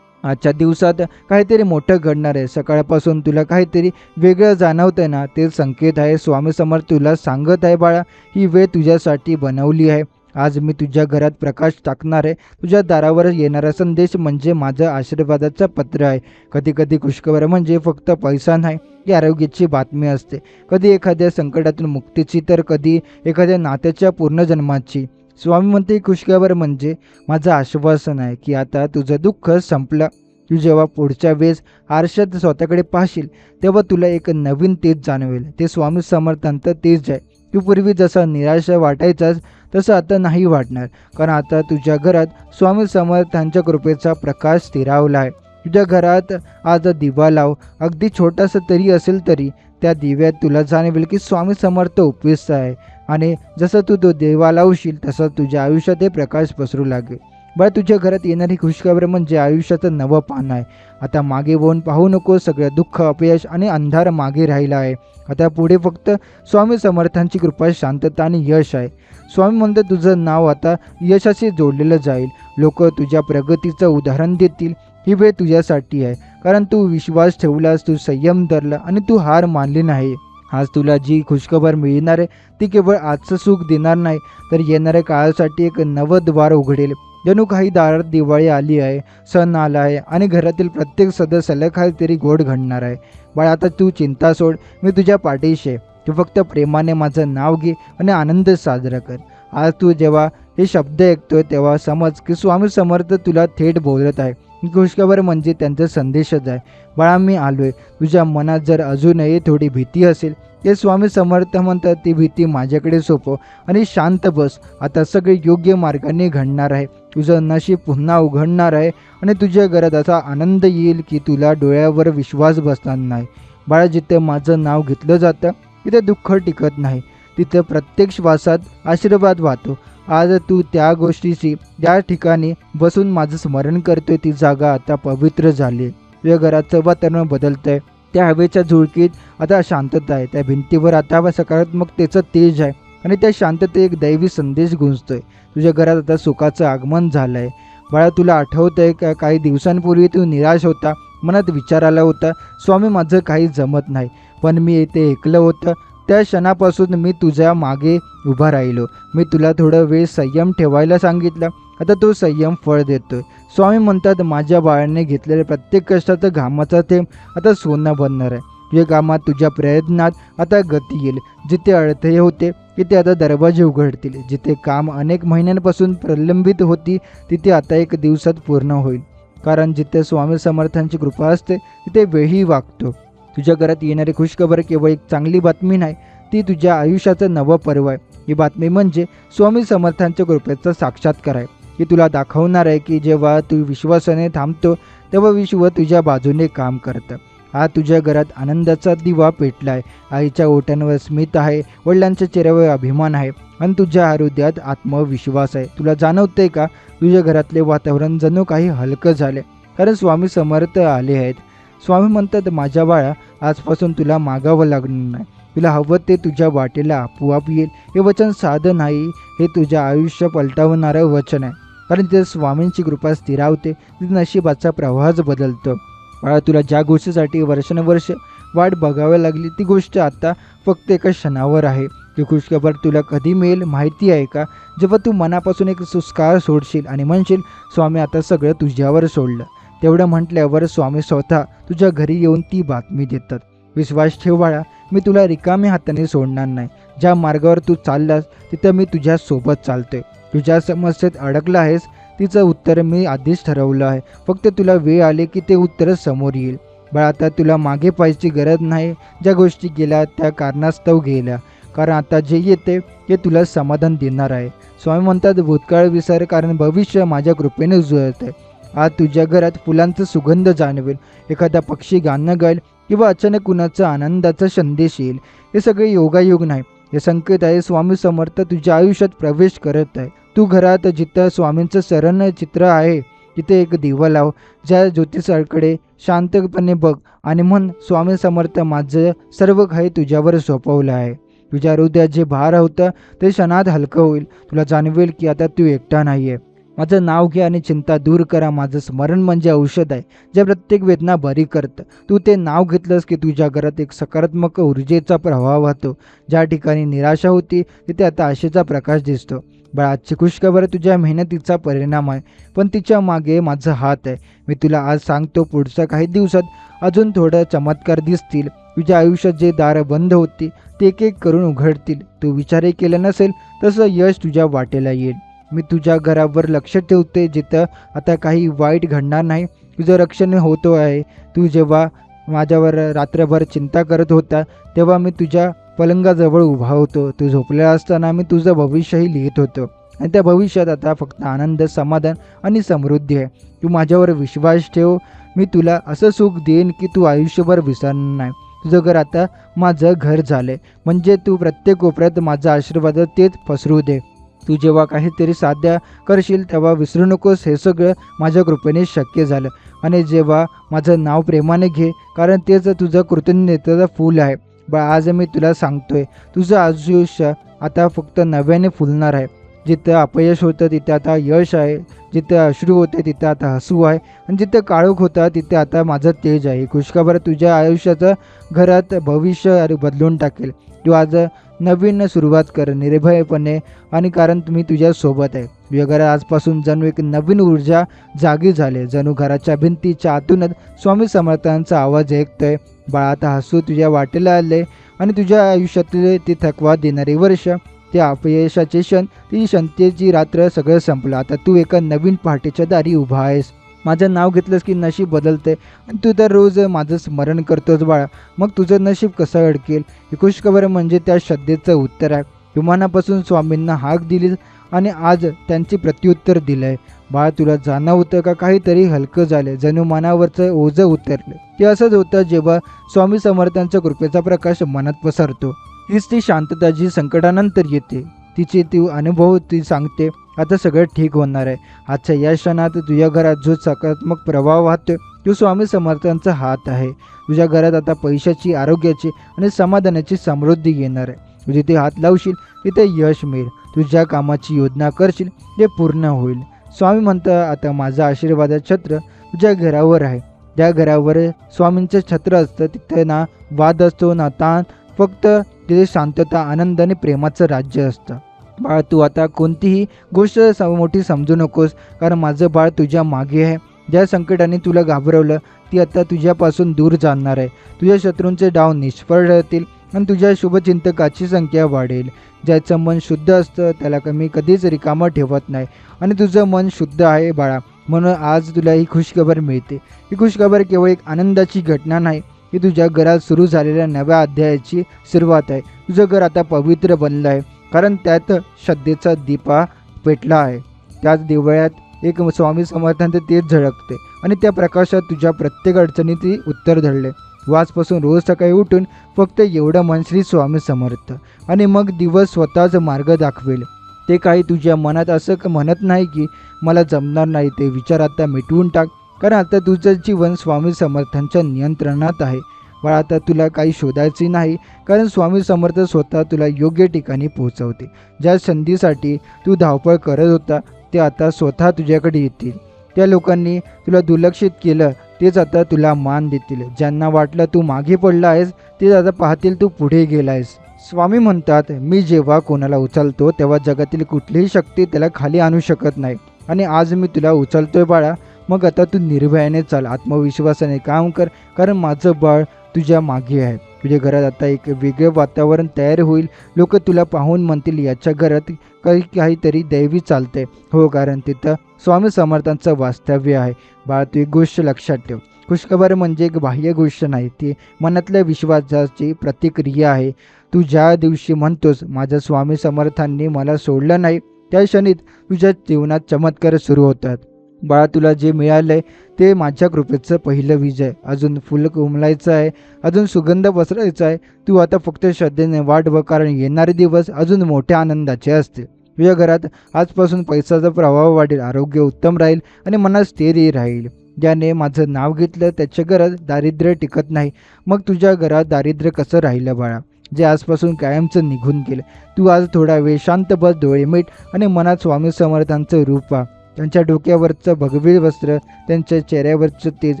आजच्या दिवसात काहीतरी मोठं घडणार आहे. सकाळपासून तुला काहीतरी वेगळं जाणवतंय ना, ते संकेत आहे. स्वामी समर्थ तुला सांगत आहे, बाळा, ही वेळ तुझ्यासाठी बनवली आहे. आज मी तुझ्या घरात प्रकाश टाकणार आहे. तुझ्या दारावर येणारा संदेश म्हणजे माझं आशीर्वादाचं पत्र आहे. कधी कधी खुशखबर म्हणजे फक्त पैसा नाही, ही आरोग्याची बातमी असते. कधी एखाद्या संकटातून मुक्तीची, तर कधी एखाद्या नात्याच्या पुनर्जन्माची. स्वामी म्हणते, खुशखबर म्हणजे माझं आश्वासन आहे की आता तुझं दुःख संपलं. तू जेव्हा पुढच्या वेळेस आरशात स्वतःकडे पाहशील तेव्हा तुला एक नवीन तेज जाणवेल. ते स्वामी समर्थांचं तेज आहे. तू पूर्वी जसा निराशा वाटायचास तसं आता नाही वाटणार, कारण आता तुझ्या घरात स्वामी समर्थांच्या कृपेचा प्रकाश स्थिरावला आहे. तुझ्या घरात आज दिवा लाव, अगदी छोटासा तरी असेल तरी त्या दिव्यात तुला जाणवेल की स्वामी समर्थ उपविष्ट आहे. आणि जसं तू तो दिवा लावशील तसं तुझ्या आयुष्यात हे प्रकाश पसरू लागेल. बरं, तुझ्या घरात येणारी खुशखबर म्हणजे आयुष्याचं नवं पान आहे. आता मागे वळून पाहू नको. सगळं दुःख, अपयश आणि अंधार मागे राहिला आहे. आता पुढे फक्त स्वामी समर्थांची कृपा, शांतता आणि यश आहे. स्वामी म्हणतात, तुझं नाव आता यशाशी जोडलेलं जाईल. लोक तुझ्या प्रगतीचं उदाहरण देतील. ही वेळ तुझ्यासाठी आहे, कारण तू विश्वास ठेवलास, तू संयम धरला आणि तू हार मानली नाही. आज तुला जी खुशखबर मिळणार आहे ती केवळ आजचं सुख देणार नाही, तर येणाऱ्या काळासाठी एक नवं द्वार उघडेल. जणू काही दारात दिवाळी आली आहे, सण आला आहे आणि घरातील प्रत्येक सदस्याला काहीतरी गोड घडणार आहे. बाळा, आता तू चिंता सोड, मी तुझ्या पाठीशी आहे. तू फक्त प्रेमाने माझं नाव घे आणि आनंद साजरा कर. आज तू जेव्हा हे शब्द ऐकतोय तेव्हा समज की स्वामी समर्थ तुला थेट बोलत आहे. खुशखबर म्हणजे त्यांचा संदेशच आहे. बाळा, मी आलोय. तुझ्या मनात जर अजूनही थोडी भीती असेल, ते स्वामी समर्थ म्हणतात, ती भीती माझ्याकडे सोपव आणि शांत बस. आता सगळे योग्य मार्गाने घडणार आहे. तुझं नशीब पुन्हा उघडणार आहे आणि तुझ्या घरात असा आनंद येईल की तुला डोळ्यावर विश्वास बसणार नाही. बाळा, जिथे माझं नाव घेतलं जातं तिथे दुःख टिकत नाही. तिथं प्रत्येक श्वासात आशीर्वाद वाहतो. आज तू त्या गोष्टीशी ज्या ठिकाणी बसून माझं स्मरण करतोय ती जागा आता पवित्र झाली. तुझ्या घराचं वातावरण बदलतंय. त्या हवेच्या झुळकीत आता शांतता आहे. त्या भिंतीवर आता सकारात्मकतेचं तेज आहे आणि त्या शांततेत एक दैवी संदेश गुंजतोय. तुझ्या घरात आता सुखाचं आगमन झालं आहे. बाळा, तुला आठवतंय का काही दिवसांपूर्वी तू निराश होता, मनात विचार आला होता, स्वामी माझं काही जमत नाही, पण मी इथे ऐकलं होतं. त्या क्षणापासून मी तुझ्या मागे उभा राहिलो. मी तुला थोडं वेळ संयम ठेवायला सांगितलं. आता तो संयम फळ देतोय. स्वामी म्हणतात, माझ्या बाळाने घेतलेल्या प्रत्येक कष्टाचं घामाचा थेंब आता सोनं बनणार आहे. तुझ्या कामात, तुझ्या प्रयत्नात आता गती येईल. जिथे अडथळे होते तिथे आता दरवाजे उघडतील. जिथे काम अनेक महिन्यांपासून प्रलंबित होती तिथे आता एक दिवसात पूर्ण होईल. कारण जिथे स्वामी समर्थांची कृपा असते तिथे वेळही वागतो. तुझ्या घरात येणारी खुशखबर केवळ एक चांगली बातमी नाही, ती तुझ्या आयुष्याचं नवं पर्व आहे. ही बातमी म्हणजे स्वामी समर्थांच्या कृपेचा साक्षात्कार आहे. ही तुला दाखवणार आहे की जेव्हा तू विश्वासाने थांबतो तेव्हा विश्व तुझ्या बाजूने काम करतं. हा तुझ्या घरात आनंदाचा दिवा पेटला आहे. आईच्या ओठांवर स्मित आहे, वडिलांच्या चेहऱ्यावर अभिमान आहे आणि तुझ्या हृदयात आत्मविश्वास आहे. तुला जाणवतंय का, तुझ्या घरातले वातावरण जणू काही हलकं झाले, कारण स्वामी समर्थ आले आहेत. स्वामी म्हणतात, माझ्या बाळा, आजपासून तुला मागावं लागणार नाही. तुला हवं ते तुझ्या वाटेला आपोआप येईल. हे वचन साधं नाही, हे तुझ्या आयुष्य पलटवणारं वचन आहे. कारण तिथे स्वामींची कृपा स्थिरावते, तिथे नशिबाचा प्रवाहच बदलतो. बाळा, तुला ज्या गोष्टीसाठी वर्षानुवर्ष वाट बघावी लागली ती गोष्ट आता फक्त एका क्षणावर आहे. ती खुशखबर तुला कधी मिळेल माहिती आहे का? जेव्हा तू मनापासून एक सुस्कार सोडशील आणि म्हणशील, स्वामी आता सगळं तुझ्यावर सोडलं. तेवढं म्हटल्यावर स्वामी स्वतः तुझ्या घरी येऊन ती बातमी देतात. विश्वास ठेव बाळा, मी तुला रिकामी हाताने सोडणार नाही. ज्या मार्गावर तू चाललास तिथं मी तुझ्या सोबत चालतोय. तुझ्या समस्येत अडकला आहेस, तिचं उत्तर मी आधीच ठरवलं आहे. फक्त तुला वेळ आले की ते उत्तर समोर येईल. बाळा, आता तुला मागे पाहायची गरज नाही. ज्या गोष्टी गेल्या त्या कारणास्तव गेल्या, कारण आता जे येते ते तुला समाधान देणार आहे. स्वामी म्हणतात, भूतकाळ विसर, कारण भविष्य माझ्या कृपेने उजळत आहे. आज तुझ्या घरात फुलांचा सुगंध जाणवेल, एखादा पक्षी गाणं गाईल किंवा अचानक कुणाचा आनंदाचा संदेश येईल. हे सगळे योगायोग नाही, हे संकेत आहे स्वामी समर्थ तुझ्या आयुष्यात प्रवेश करत आहे. तू घरात जिथं स्वामींचं सरण चित्र आहे तिथे एक दिवा लाव. ज्या ज्योतिषाकडे शांतपणे बघ आणि म्हण, स्वामी समर्थ, माझं सर्व काही तुझ्यावर सोपवलं आहे. तुझ्या हृदयात जे भार होतं ते क्षणात हलकं होईल. तुला जाणवेल की आता तू एकटा नाही आहे. माझं नाव घे आणि चिंता दूर करा. माझं स्मरण म्हणजे औषध आहे, जे प्रत्येक वेदना बरी करतं. तू ते नाव घेतलंस की तुझ्या घरात एक सकारात्मक ऊर्जेचा प्रवाह वाहतो. ज्या ठिकाणी निराशा होती तिथे आता आशेचा प्रकाश दिसतो. बाळा, आजची खुशखबर तुझ्या मेहनतीचा परिणाम आहे, पण तिच्या मागे माझा हात आहे. मी तुला आज सांगतो, पुढच्या काही दिवसात अजून थोडं चमत्कार दिसतील. तुझ्या आयुष्यात जे दारं बंद होती ते एक एक करून उघडतील. तू विचारही केला नसेल तसं यश तुझ्या वाटेला येईल. मी तुझ्या घरावर लक्ष ठेवते, जिथं आता काही वाईट घडणार नाही. तुझं रक्षण होतो आहे. तू जेव्हा माझ्यावर रात्रभर चिंता करत होता तेव्हा मी तुझ्या पलंगाजवळ उभा होतो. तू झोपलेला असताना मी तुझं भविष्यही लिहित होतो आणि त्या भविष्यात आता फक्त आनंद, समाधान आणि समृद्धी आहे. तू माझ्यावर विश्वास ठेव. मी तुला असं सुख देईन की तू आयुष्यभर विसरणार नाही. तुझं घर आता माझं घर झालंय, म्हणजे तू प्रत्येक कोपऱ्यात माझा आशीर्वाद तेच पसरू दे. तू जेव्हा काहीतरी साध्य करशील तेव्हा विसरू नकोस, हे सगळं माझ्या कृपेने शक्य झालं. आणि जेव्हा माझं नाव प्रेमाने घे, कारण तेच तुझं कृतज्ञतेचं फूल आहे. आज मी तुला सांगतोय, तुझं आयुष्य आता फक्त नव्याने फुलणार आहे. जिथं अपयश होतं तिथे आता यश आहे. जिथं अश्रू होते तिथं आता हसू आहे. आणि जिथं काळोख होता तिथे आता माझं तेज आहे. खुशखबर तुझ्या आयुष्याचं घरात भविष्य बदलून टाकेल. तू आज नवीन सुरुवात कर निर्भयपणे, आणि कारण तुम्ही तुझ्या सोबत आहे. तुझ्या घरात आजपासून जणू एक नवीन ऊर्जा जागी झाली. जणू घराच्या भिंतीच्या आतूनच स्वामी समर्थांचा आवाज ऐकतोय. बाळा, आता हसू तुझ्या वाटेला आले आणि तुझ्या आयुष्यातले ते थकवा देणारे वर्ष, ते अपयशाचे क्षण, ती शांतीची रात्र सगळं संपलं. आता तू एका नवीन पहाटेच्या दारी उभा आहेस. माझं नाव घेतलंस की नशीब बदलते आणि तू तर रोज माझं स्मरण करतोस बाळा. मग तुझं नशीब कसं अडकेल? ही खुशखबर म्हणजे त्या श्रद्धेचं उत्तर आहे. तू मनापासून स्वामींना हाक दिलीस आणि आज त्यांची प्रत्युत्तर दिलं आहे. बाळा, तुला जाणवतं का काहीतरी हलकं झालं, जणू मनावरचं ओझं उतरलं. ते असंच होतं जेव्हा स्वामी समर्थांच्या कृपेचा प्रकाश मनात पसरतो. हीच ती शांतता जी संकटानंतर येते, तिचे ती अनुभव ती सांगते आता सगळं ठीक होणार आहे. आजच्या या क्षणात तुझ्या घरात जो सकारात्मक प्रभाव वाहतोय तो स्वामी समर्थांचा हात आहे. तुझ्या घरात आता पैशाची, आरोग्याची आणि समाधानाची समृद्धी येणार आहे. तू जिथे हात लावशील तिथे यश मिळेल. तुझ्या कामाची योजना करशील ते पूर्ण होईल. स्वामी म्हणतात आता माझा आशीर्वादाचं छत्र तुझ्या घरावर आहे. ज्या घरावर स्वामींचं छत्र असतं तिथे ना वाद असतो ना ताण, फक्त तिथे शांतता, आनंद आणि प्रेमाचं राज्य असतं. बाळ तू आता कोणतीही गोष्ट मोठी समजू नकोस, कारण माझं बाळ तुझ्या मागे आहे. ज्या संकटाने तुला घाबरवलं ती आता तुझ्यापासून दूर जाणार आहे. तुझ्या शत्रूंचे डाव निष्फळ राहतील आणि तुझ्या शुभचिंतकाची संख्या वाढेल. ज्याचं मन शुद्ध असतं त्याला कमी कधीच रिकामं ठेवत नाही आणि तुझं मन शुद्ध आहे बाळा, म्हणून आज तुला ही खुशखबर मिळते. ही खुशखबर केवळ एक आनंदाची घटना नाही, ही तुझ्या घरात सुरू झालेल्या नव्या अध्यायाची सुरुवात आहे. तुझं घर आता पवित्र बनलं आहे, कारण त्यात श्रद्धेचा दिपा पेटला आहे. त्याच दिव्यात एक स्वामी समर्थांचे तेज झळकते आणि त्या प्रकाशात तुझ्या प्रत्येक अडचणीची उत्तर धरले. वाजपासून रोज सकाळी उठून फक्त एवढं मन श्री स्वामी समर्थ, आणि मग दिवस स्वतःच मार्ग दाखवेल. ते काही तुझ्या मनात असं म्हणत नाही की मला जमणार नाही, ते विचार आता मिटवून टाक, कारण आता तुझं जीवन स्वामी समर्थांच्या नियंत्रणात आहे. बाळा आता तुला काही शोधायचे नाही, कारण स्वामी समर्थ स्वतः तुला योग्य ठिकाणी पोहोचवते. ज्या संधीसाठी तू धावपळ करत होता ते आता स्वतः तुझ्याकडे येतील. त्या लोकांनी तुला दुर्लक्षित केलं तेच आता तुला मान देतील. ज्यांना वाटलं तू मागे पडला आहेस ते आता पाहतील तू पुढे गेला आहेस. स्वामी म्हणतात मी जेव्हा कोणाला उचलतो तेव्हा जगातील कुठलीही शक्ती त्याला खाली आणू शकत नाही, आणि आज मी तुला उचलतोय बाळा. मग आता तू निर्भयाने चाल, आत्मविश्वासाने काम कर, कारण माझं बाळ तुझ्या मागे आहे. तुझ्या घरात आता एक वेगळं वातावरण तयार होईल. लोक तुला पाहून म्हणतील याच्या घरात काहीतरी दैवी चालतंय. हो, कारण तिथं स्वामी समर्थांचं वास्तव्य आहे. बाळ तू एक गोष्ट लक्षात ठेव, खुशखबर म्हणजे एक बाह्य गोष्ट नाही, ती मनातल्या विश्वासाची प्रतिक्रिया आहे. तू ज्या दिवशी म्हणतोस माझ्या स्वामी समर्थांनी मला सोडलं नाही, त्या क्षणीत तुझ्या जीवनात चमत्कार सुरू होतात. बाळा तुला जे मिळालंय ते माझ्या कृपेचं पहिलं विजय. अजून फुलं उमलायचं आहे, अजून सुगंध पसरायचा आहे. तू आता फक्त श्रद्धेने वाट बघ, कारण येणारे दिवस अजून मोठ्या आनंदाचे असतील. तुझ्या घरात आजपासून पैशाचा प्रभाव वाढेल, आरोग्य उत्तम राहील आणि मनात स्थैर्य राहील. ज्याने माझं नाव घेतलं त्याच्या घरात दारिद्र्य टिकत नाही. मग तुझ्या घरात दारिद्र्य कसं राहिलं बाळा, जे आजपासून कायमचं निघून गेलं. तू आज थोडा वेळ शांत बस, डोळे मीट आणि मनात स्वामी समर्थांचं रूप पहा. त्यांच्या डोक्यावरचं भगवे वस्त्र, त्यांच्या चेहऱ्यावरचं तेज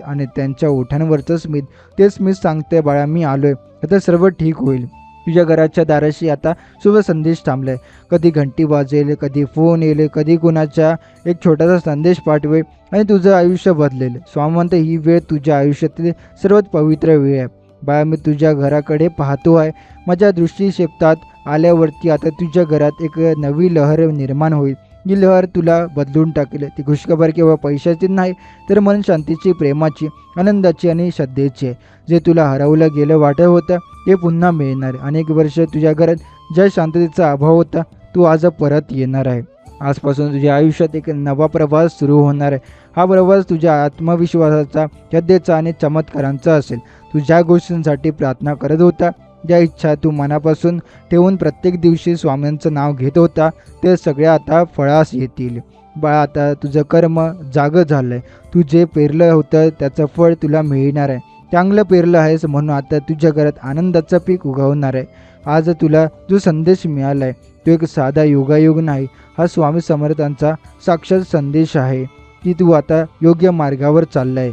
आणि त्यांच्या ओठांवरचं स्मित, ते स्मित सांगते बाळा मी आलोय, आता सर्व ठीक होईल. तुझ्या घराच्या दाराशी आता शुभ संदेश थांबलाय. कधी घंटी वाजेल, कधी फोन येईल, कधी कोणाचा एक छोटासा संदेश पाठवेल आणि तुझं आयुष्य बदलेल. स्वामी म्हणते ही वेळ तुझ्या आयुष्यातील सर्वात पवित्र वेळ आहे. बाळा मी तुझ्या घराकडे पाहतो आहे. माझ्या दृष्टीक्षेपात आल्यावरती आता तुझ्या घरात एक नवी लहर निर्माण होईल. ही लहर तुला बदलून टाकेल. ती खुशखबर केवळ पैशाची नाही, तर मन शांतीची, प्रेमाची, आनंदाची आणि श्रद्धेची आहे. जे तुला हरवलं गेलं वाटत होतं ते पुन्हा मिळणार. अनेक वर्ष तुझ्या घरात ज्या शांततेचा अभाव होता तो आज परत येणार आहे. आजपासून तुझ्या आयुष्यात एक नवा प्रवास सुरू होणार आहे. हा प्रवास तुझ्या आत्मविश्वासाचा, श्रद्धेचा आणि चमत्कारांचा असेल. तू ज्या गोष्टींसाठी प्रार्थना करत होता, ज्या इच्छा तू मनापासून ठेवून प्रत्येक दिवशी स्वामींचं नाव घेत होता, ते सगळ्या आता फळास येतील. बाळा आता तुझं कर्म जागं झालं आहे. तू जे पेरलं होतं त्याचं फळ तुला मिळणार आहे. चांगलं पेरलं आहेस म्हणून आता तुझ्या घरात आनंदाचं पीक उगवणार आहे. आज तुला जो संदेश मिळाला आहे तो एक साधा योगायोग नाही, हा स्वामी समर्थांचा साक्षात संदेश आहे की तू आता योग्य मार्गावर चालला आहे.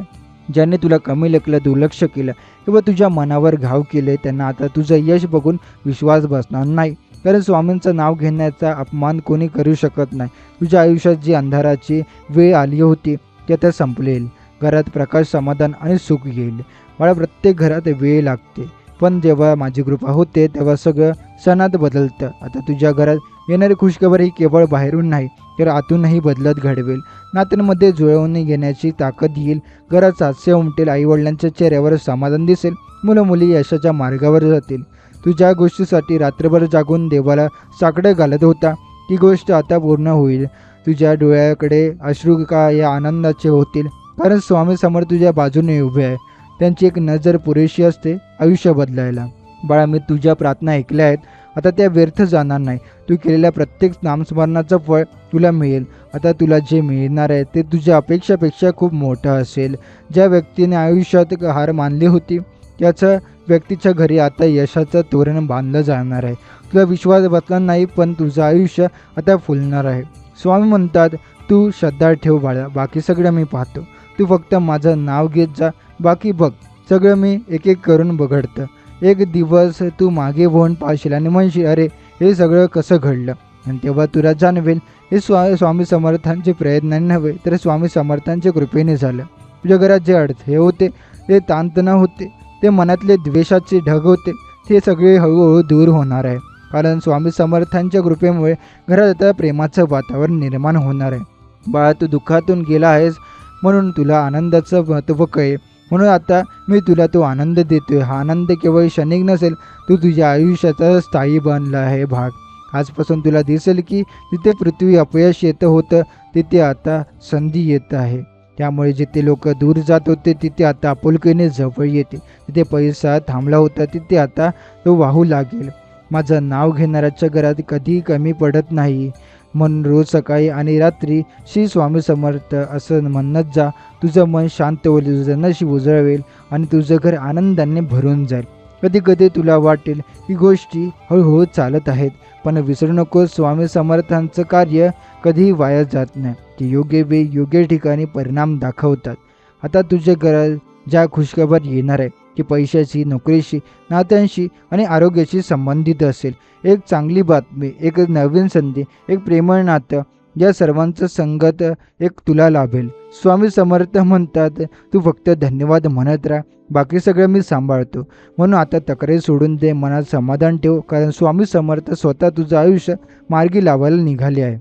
ज्याने तुला कमी लेखलं, दुर्लक्ष केलं किंवा तुझ्या मनावर घाव केले, त्यांना आता तुझं यश बघून विश्वास बसणार नाही, कारण स्वामींचं नाव घेण्याचा अपमान कोणी करू शकत नाही. तुझ्या आयुष्यात जी अंधाराची वेळ आली होती ती आता संपलेल. घरात प्रकाश, समाधान आणि सुख येईल. मला प्रत्येक घरात वेळ लागते, पण जेव्हा माझी कृपा होते तेव्हा सगळं क्षणात बदलतं. आता तुझ्या घरात येणारी खुशखबर ही केवळ बाहेरून नाही तर आतूनही बदलत घडवेल. नात्यांमध्ये जुळवून घेण्याची ताकद येईल. घरात हास्य उमटेल, आईवडिलांच्या चेहऱ्यावर समाधान दिसेल, मुलं मुली यशाच्या मार्गावर जातील. तू ज्या गोष्टीसाठी रात्रभर जागून देवाला साकडं घालत होता ती गोष्ट आता पूर्ण होईल. तुझ्या डोळ्याकडे अश्रू का या आनंदाचे होतील, कारण स्वामी समोर तुझ्या बाजूने उभे आहे. त्यांची एक नजर पुरेशी असते आयुष्य बदलायला. बाळा, मी तुझ्या प्रार्थना ऐकल्या आहेत, आता त्या व्यर्थ जाणार नाही. तू केलेल्या प्रत्येक नामस्मरणाचं फळ तुला मिळेल. आता तुला जे मिळणार आहे ते तुझ्या अपेक्षापेक्षा खूप मोठं असेल. ज्या व्यक्तीने आयुष्यात हार मानली होती त्याच्या व्यक्तीच्या घरी आता यशाचं तोरण बांधलं जाणार आहे. तुला विश्वास बसला नाही, पण तुझं आयुष्य आता फुलणार आहे. स्वामी म्हणतात, तू श्रद्धा ठेव बाळा, बाकी सगळं मी पाहतो. तू फक्त माझं नाव घेत जा, बाकी बघ सगळं मी एक एक करून बघडतं. एक दिवस तू मागे वळून पाहशील आणि म्हणशील, अरे हे सगळं कसं घडलं. आणि तेव्हा तुला जाणवेल हे स्वामी समर्थांचे प्रयत्नाने नव्हे तर स्वामी समर्थांच्या कृपेने झालं. तुझ्या घरात जे अडथळे होते, ते ताणतणाव होते, ते मनातले द्वेषाचे ढग होते, ते सगळे हळूहळू दूर होणार आहे. कारण स्वामी समर्थांच्या कृपेमुळे घरात आता प्रेमाचं वातावरण निर्माण होणार आहे. बाळा, तू दुःखातून गेला आहेस म्हणून तुला आनंदाचं महत्त्व कळेल. म्हणून आता मी तुला तो आनंद देतोय. हा आनंद केवळ क्षणिक नसेल, तो तुझ्या आयुष्याचा स्थायी बनला आहे भाग. आजपासून तुला दिसेल की जिथे पृथ्वी अपयश येतं होतं तिथे आता संधी येत आहे. त्यामुळे जिथे लोक दूर जात होते तिथे आता आपुलकीने जवळ येते. जिथे पैसा थांबला होता तिथे आता तो वाहू लागेल. माझं नाव घेणाऱ्याच्या घरात कधी कमी पडत नाही. म्हणून रोज सकाळी आणि रात्री श्री स्वामी समर्थ असं म्हणत जा. तुझं मन शांत होईल, तुझं नशीब उजळवेल आणि तुझं घर आनंदाने भरून जाईल. कधी कधी तुला वाटेल ही गोष्टी हळूहळू चालत आहेत, पण विसरू नको, स्वामी समर्थांचं कार्य कधीही वाया जात नाही. ते योग्य वेळी योग्य ठिकाणी परिणाम दाखवतात. आता तुझ्या घरात ज्या खुशखबर येणार आहे की पैशाशी, नोकरीशी, नात्यांशी आणि आरोग्याशी संबंधित असेल. एक चांगली बातमी, एक नवीन संधी, एक प्रेमळ नातं, या सर्वांचं संगत एक तुला लाभेल. स्वामी समर्थ म्हणतात, तू फक्त धन्यवाद म्हणत राहा, बाकी सगळं मी सांभाळतो. म्हणून आता तक्रारी सोडून दे, मनात समाधान ठेव, कारण स्वामी समर्थ स्वतः तुझं आयुष्य मार्गी लावायला निघाले आहे.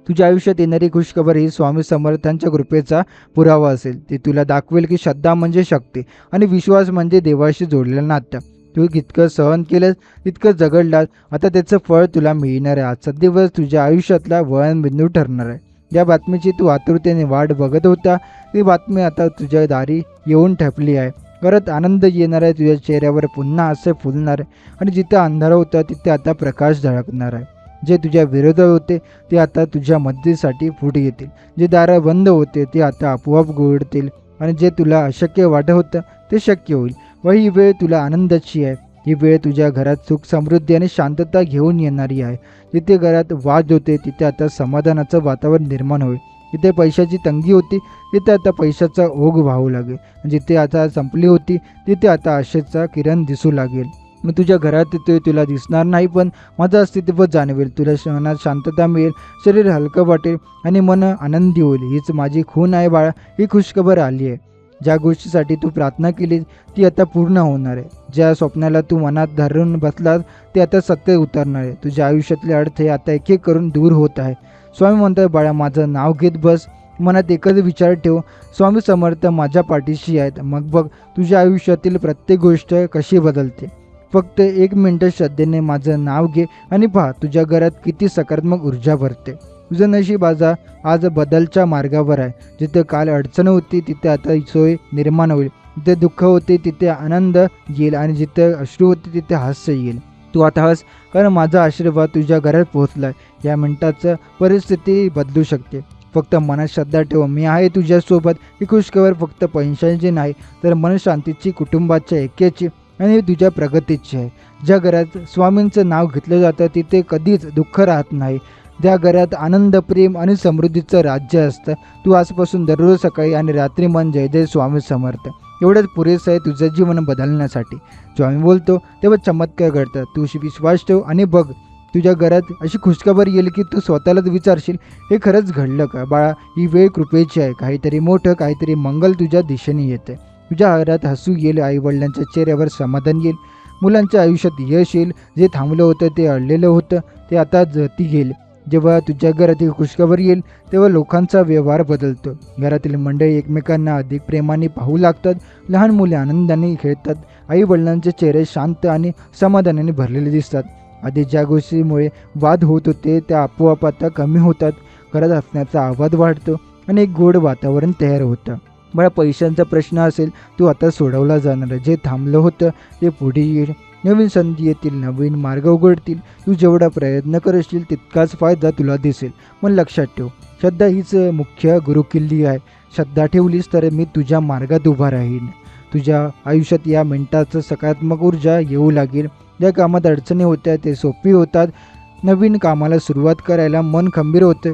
तुझ्या आयुष्यात येणारी खुशखबर ही स्वामी समर्थांच्या कृपेचा पुरावा असेल. ते तुला दाखवेल की श्रद्धा म्हणजे शक्ती आणि विश्वास म्हणजे देवाशी जोडलेलं नातं. तू जितकं सहन केलंस तितकं जगडलास, आता त्याचं फळ तुला मिळणार आहे. आजचा दिवस तुझ्या आयुष्यातला वळणबिंदू ठरणार आहे. ज्या बातमीची तू आतुरतेने वाट बघत होता ती बातमी आता तुझ्या दारी येऊन ठेपली आहे. परत आनंद येणार आहे, तुझ्या चेहऱ्यावर पुन्हा असं फुलणार आहे आणि जिथे अंधार होता तिथे आता प्रकाश झळकणार आहे. जे तुझ्या विरोधात होते ते आता तुझ्या मदतीसाठी पुढे येतील. जे दारं बंद होते ते आता आपोआप उघडतील आणि जे तुला अशक्य वाटत होतं ते शक्य होईल. व ही वेळ तुला आनंदाची आहे. ही वेळ तुझ्या घरात सुख, समृद्धी आणि शांतता घेऊन येणारी आहे. जिथे घरात वाद होते तिथे आता समाधानाचं वातावरण निर्माण होईल. जिथे पैशाची तंगी होती तिथे आता पैशाचा ओघ वाहू लागेल. जिथे आता संपली होती तिथे आता आशेचा किरण दिसू लागेल. मग तुझ्या घरात ते तुला दिसणार नाही, पण माझं अस्तित्व जाणवेल. तुला मनात शांतता मिळेल, शरीर हलकं वाटेल आणि मन आनंदी होईल. हीच माझी खूण आहे बाळा, ही खुशखबर आली आहे. ज्या गोष्टीसाठी तू प्रार्थना केलीस ती आता पूर्ण होणार आहे. ज्या स्वप्नाला तू मनात धरून बसलास ते आता सत्य उतरणार आहे. तुझ्या आयुष्यातले अडथळे आता एक एक करून दूर होत आहे. स्वामी म्हणतात, बाळा माझं नाव घेत बस, मनात एकच विचार ठेव, स्वामी समर्थ माझ्या पाठीशी आहेत. मग बघ तुझ्या आयुष्यातील प्रत्येक गोष्ट कशी बदलते. फक्त 1 मिनिट श्रद्धेने माझं नाव घे आणि पहा तुझ्या घरात किती सकारात्मक ऊर्जा भरते. तुझं नशीब आज बदलच्या मार्गावर आहे. जिथे काल अडचण होती तिथे आता सोय निर्माण होईल. जिथे दुःख होते तिथे आनंद येईल आणि जिथे अश्रू होते तिथे हास्य येईल. तू आता हस, कारण माझा आशीर्वाद तुझ्या घरात पोहोचलाय. या मिनिटाचं परिस्थिती बदलू शकते. फक्त मनात श्रद्धा ठेव, मी आहे तुझ्यासोबत. ही खुशखबर फक्त पैशांची नाही तर मनशांतीची, कुटुंबाच्या ऐक्याची आणि तुझ्या प्रगतीची आहे. ज्या घरात स्वामींचं नाव घेतलं जातं तिथे कधीच दुःख राहत नाही. ज्या घरात आनंद, प्रेम आणि समृद्धीचं राज्य असतं. तू आजपासून दररोज सकाळी आणि रात्री मन जय जय स्वामी समर्थ एवढंच पुरेसं आहे तुझं जीवन बदलण्यासाठी. जेव्हा मी बोलतो तेव्हा चमत्कार घडतात. तू विश्वास ठेव आणि बघ तुझ्या घरात अशी खुशखबर येईल की तू स्वतःलाच विचारशील, हे खरंच घडलं का. बाळा, ही वेळ कृपेची आहे. काहीतरी मोठं, काहीतरी मंगल तुझ्या दिशेने येते. तुझ्या घरात हसू येईल, आईवडिलांच्या चेहऱ्यावर समाधान येईल, मुलांच्या आयुष्यात यश येईल. जे थांबलं होतं, ते अडलेलं होतं, ते आता गती घेईल. जेव्हा तुझ्या घरात ही खुशखबर येईल तेव्हा लोकांचा व्यवहार बदलतो. घरातील मंडळी एकमेकांना अधिक प्रेमाने पाहू लागतात. लहान मुले आनंदाने खेळतात. आई वडिलांचे चेहरे शांत आणि समाधानाने भरलेले दिसतात. आधी ज्या गोष्टीमुळे वाद होत होते त्या आपोआप आता कमी होतात. घरात हसण्याचा आवाज वाढतो आणि एक गोड वातावरण तयार होतं. मला पैशांचा प्रश्न असेल तो आता सोडवला जाणार आहे. जे थांबलं होतं ते पुढे येईल. नवीन संधी येतील, नवीन मार्ग उघडतील. तू जेवढा प्रयत्न करशील तितकाच फायदा तुला दिसेल. पण लक्षात ठेव, श्रद्धा हीच मुख्य गुरुकिल्ली आहे. श्रद्धा ठेवलीस तर मी तुझ्या मार्गात उभा राहीन. तुझ्या आयुष्यात या मिनिटाचं सकारात्मक ऊर्जा येऊ लागेल. ज्या कामात अडचणी होत्या ते सोपी होतात. नवीन कामाला सुरुवात करायला मन खंबीर होतं.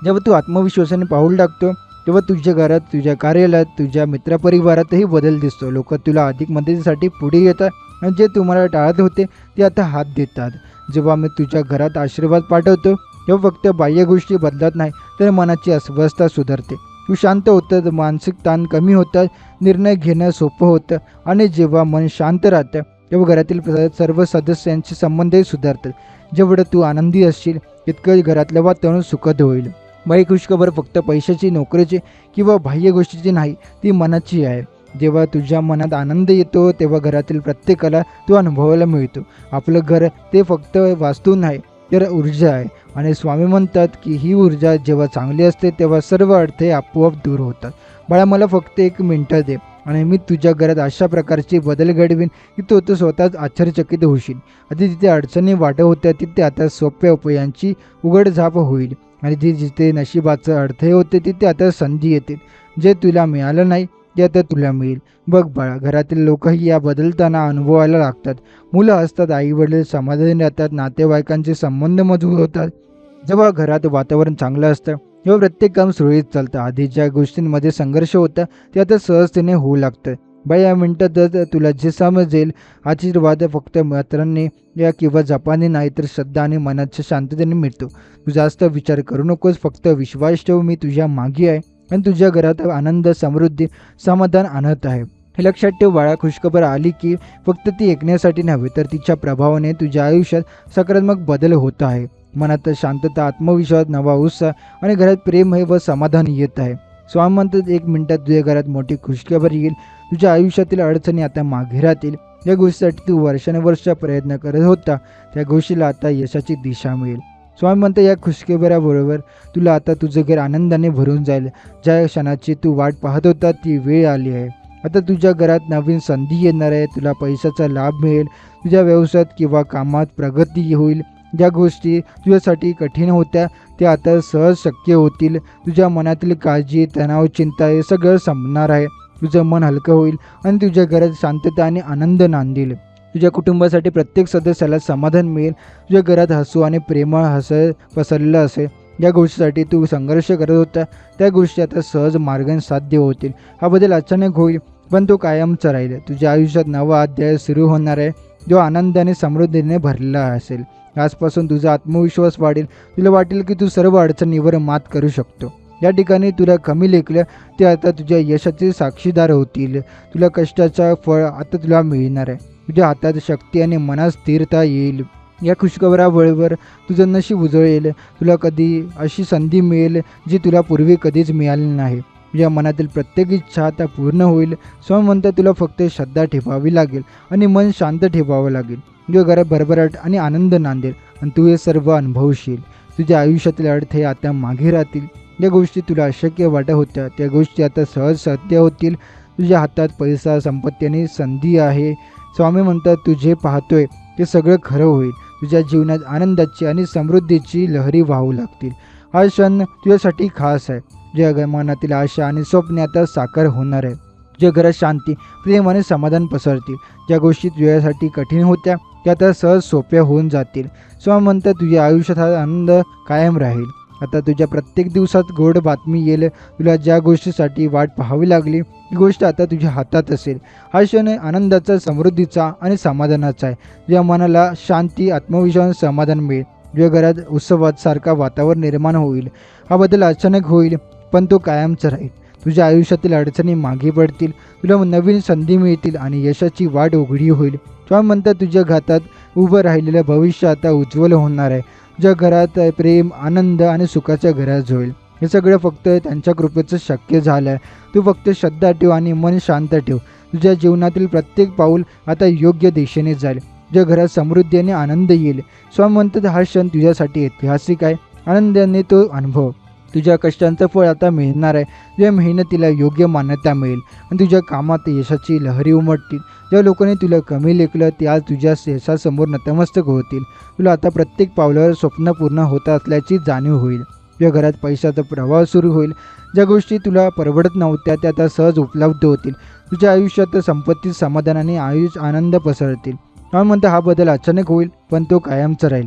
जेव्हा तू आत्मविश्वासाने पाऊल टाकतो तेव्हा तुझ्या घरात, तुझ्या कार्यालयात, तुझ्या मित्रपरिवारातही बदल दिसतो. लोक तुला अधिक मदतीसाठी पुढे येतात आणि जे तुम्हाला टाळत होते ते आता हात देतात. जेव्हा मी तुझ्या घरात आशीर्वाद पाठवतो तेव्हा फक्त बाह्य गोष्टी बदलत नाही तर मनाची अस्वस्थता सुधारते. तू शांत होतं, मानसिक ताण कमी होतात, निर्णय घेणं सोपं होतं आणि जेव्हा मन शांत राहतं तेव्हा घरातील सर्व सदस्यांचे संबंधही सुधारतात. जेवढं तू आनंदी असशील तितकं घरातलं वातावरण सुखद होईल. बाई खुशखबर फक्त पैशाची, नोकरीची किंवा बाह्य गोष्टीची नाही, ती मनाची आहे. जेव्हा तुझ्या मनात आनंद येतो तेव्हा घरातील प्रत्येकाला तो अनुभवायला मिळतो. आपलं घर ते फक्त वास्तू नाही तर ऊर्जा आहे आणि स्वामी म्हणतात की ही ऊर्जा जेव्हा चांगली असते तेव्हा सर्व अडथळे आपोआप दूर होतात. बाळा, मला फक्त 1 मिनिटं दे आणि मी तुझ्या घरात अशा प्रकारचे बदल घडवीन की तो स्वतःच आश्चर्यचकित होशील. आधी जिथे अडचणी वाटत होत्या तिथे आता सोप्या उपायांची उघडझाप होईल आणि जिथे नशिबाचं अडथळे होते तिथे आता संधी येतील. जे तुला मिळालं नाही ते आता तुला मिळेल. बघ बाळा, घरातील लोकही या बदलताना अनुभवायला लागतात. मुलं असतात, आईवडील समाधानी राहतात, नातेवाईकांचे संबंध मजबूत होतात. जेव्हा घरात वातावरण चांगलं असतं तेव्हा प्रत्येक काम सुरळीत चालतं. आधी ज्या गोष्टींमध्ये संघर्ष होता ते आता सहजतेने होऊ लागतं. बाई, या मिनिटात तुला जे समजेल, आशीर्वाद फक्त मित्रांनी या किंवा जपानी नाही तर श्रद्धा आणि मनाच्या शांततेने मिळतो. तू जास्त विचार करू नकोस, फक्त विश्वास ठेव, मी तुझ्या मागे आहे आणि तुझ्या घरात आनंद, समृद्धी, समाधान आणत आहे. हे लक्षात ठेव बाळा, खुशखबर आली की फक्त ती ऐकण्यासाठी नव्हे तर तिच्या प्रभावाने तुझ्या आयुष्यात सकारात्मक बदल होत आहे. मनात शांतता, आत्मविश्वास, नवा उत्साह आणि घरात प्रेम व समाधान येत आहे. स्वामी म्हणतात 1 मिनिटात तुझ्या घरात मोठी खुशखबर येईल. तुझ्या आयुष्यातील अडचणी आता मागे राहतील. ज्या गोष्टीसाठी तू वर्षानुवर्ष प्रयत्न करत होता त्या गोष्टीला आता यशाची दिशा मिळेल. स्वामी म्हणतात या खुशखबराबरोबर तुला आता तुझं घर आनंदाने भरून जाईल. ज्या क्षणाची तू वाट पाहत होता ती वेळ आली आहे. आता तुझ्या घरात नवीन संधी येणार आहे. तुला पैशाचा लाभ मिळेल. तुझ्या व्यवसायात किंवा कामात प्रगती होईल. ज्या गोष्टी तुझ्यासाठी कठीण होत्या त्या आता सहज शक्य होतील. तुझ्या मनातील काळजी, तणाव, चिंता हे सगळं संपणार आहे. तुझं मन हलकं होईल आणि तुझ्या घरात शांतता आणि आनंद नांदेल. तुझ्या कुटुंबासाठी प्रत्येक सदस्याला समाधान मिळेल. तुझ्या घरात हसू आणि प्रेमळ पसरलेलं असेल. ज्या गोष्टीसाठी तू संघर्ष करत होता त्या गोष्टी आता सहज मार्गाने साध्य होतील. हा बदल अचानक होईल पण तो कायमचा राहील. तुझ्या आयुष्यात नवा अध्याय सुरू होणार आहे जो आनंदाने, समृद्धीने भरलेला असेल. आजपासून तुझा आत्मविश्वास वाढेल. तुला वाटेल की तू सर्व अडचणीवर मात करू शकतो. या ठिकाणी तुला कमी लेखलं ते आता तुझ्या यशाचे साक्षीदार होतील. तुला कष्टाचा फळ आता तुला मिळणार आहे. तुझ्या हातात शक्ती आणि मनात स्थिरता येईल. या खुशखबराबरोबर तुझं नशीब उजळेल. तुला कधी अशी संधी मिळेल जी तुला पूर्वी कधीच मिळाली नाही. तुझ्या मनातील प्रत्येक इच्छा आता पूर्ण होईल. स्वामी म्हणतात तुला फक्त श्रद्धा ठेवावी लागेल आणि मन शांत ठेवावं लागेल. तुझ्या घरात भरभराट आणि आनंद नांदेल आणि तू हे सर्व अनुभवशील. तुझ्या आयुष्यातील अडथळे आता मागे राहतील. ज्या गोष्टी तुला अशक्य वाटत होत्या त्या गोष्टी आता सहज सत्य होतील. तुझ्या हातात पैसा, संपत्ती आणि संधी आहे. स्वामी म्हणतात तू जे पाहतोय ते सगळं खरं होईल. तुझ्या जीवनात आनंदाची आणि समृद्धीची लहरी वाहू लागतील. हा क्षण तुझ्यासाठी खास आहे. तुझ्या मनातील आशा आणि स्वप्ने आता साकार होणार आहे. तुझ्या घरात शांती, प्रेम आणि समाधान पसरतील. ज्या गोष्टी तुझ्यासाठी कठीण होत्या त्या आता सहज सोप्या होऊन जातील. स्वामी म्हणतात तुझ्या आयुष्यात हा आनंद कायम राहील. आता तुझ्या प्रत्येक दिवसात गोड बातमी येईल. तुला ज्या गोष्टीसाठी वाट पाहावी लागली ती गोष्ट आता तुझ्या हातात असेल. हा क्षण आनंदाचा, समृद्धीचा आणि समाधानाचा आहे. तुझ्या मनाला शांती, आत्मविश्वास, समाधान मिळेल. तुझ्या घरात उत्सवासारखा वातावरण निर्माण होईल. हा बदल अचानक होईल पण तो कायमचा राहील. तुझ्या आयुष्यातील अडचणी मागे पडतील. तुला नवीन संधी मिळतील आणि यशाची वाट उघडी होईल. स्वामी म्हणतात तुझ्या घरात उभं राहिलेलं भविष्य आता उज्ज्वल होणार आहे. तुझ्या घरात प्रेम, आनंद आणि सुखाच्या घरात होईल. हे सगळं फक्त त्यांच्या कृपेचं शक्य झालं आहे. तू फक्त श्रद्धा ठेव आणि मन शांत ठेव. तुझ्या जीवनातील प्रत्येक पाऊल आता योग्य दिशेने जाईल. तुझ्या घरात समृद्धी आणि आनंद येईल. स्वामी म्हणतात हा क्षण तुझ्यासाठी ऐतिहासिक आहे. आनंदाने तो अनुभव. तुझ्या कष्टांचं फळ आता मिळणार आहे. तुझ्या मेहनतीला योग्य मान्यता मिळेल आणि तुझ्या कामात यशाची लहरी उमटतील. ज्या लोकांनी तुला कमी लेखलं ते आज तुझ्या यशासमोर नतमस्तक होतील. तुला आता प्रत्येक पावलावर स्वप्न पूर्ण होत असल्याची जाणीव होईल. तुझ्या घरात पैशाचा प्रवाह सुरू होईल. ज्या गोष्टी तुला परवडत नव्हत्या त्या आता सहज उपलब्ध होतील. तुझ्या आयुष्यात संपत्ती, समाधान आणि आनंद पसरतील. म्हणून म्हणतं हा बदल अचानक होईल पण तो कायमचा राहील.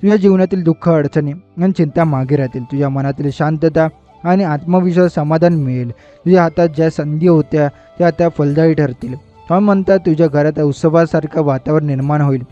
तुझ्या जीवनातील दुःख, अडचणी आणि चिंता मागे राहतील. तुझ्या मनातील शांतता आणि आत्मविश्वास, समाधान मिळेल. तुझ्या हातात ज्या संधी होत्या त्या आता फलदायी ठरतील. म्हणून म्हणतात तुझ्या घरात उत्सवासारखं वातावरण निर्माण होईल.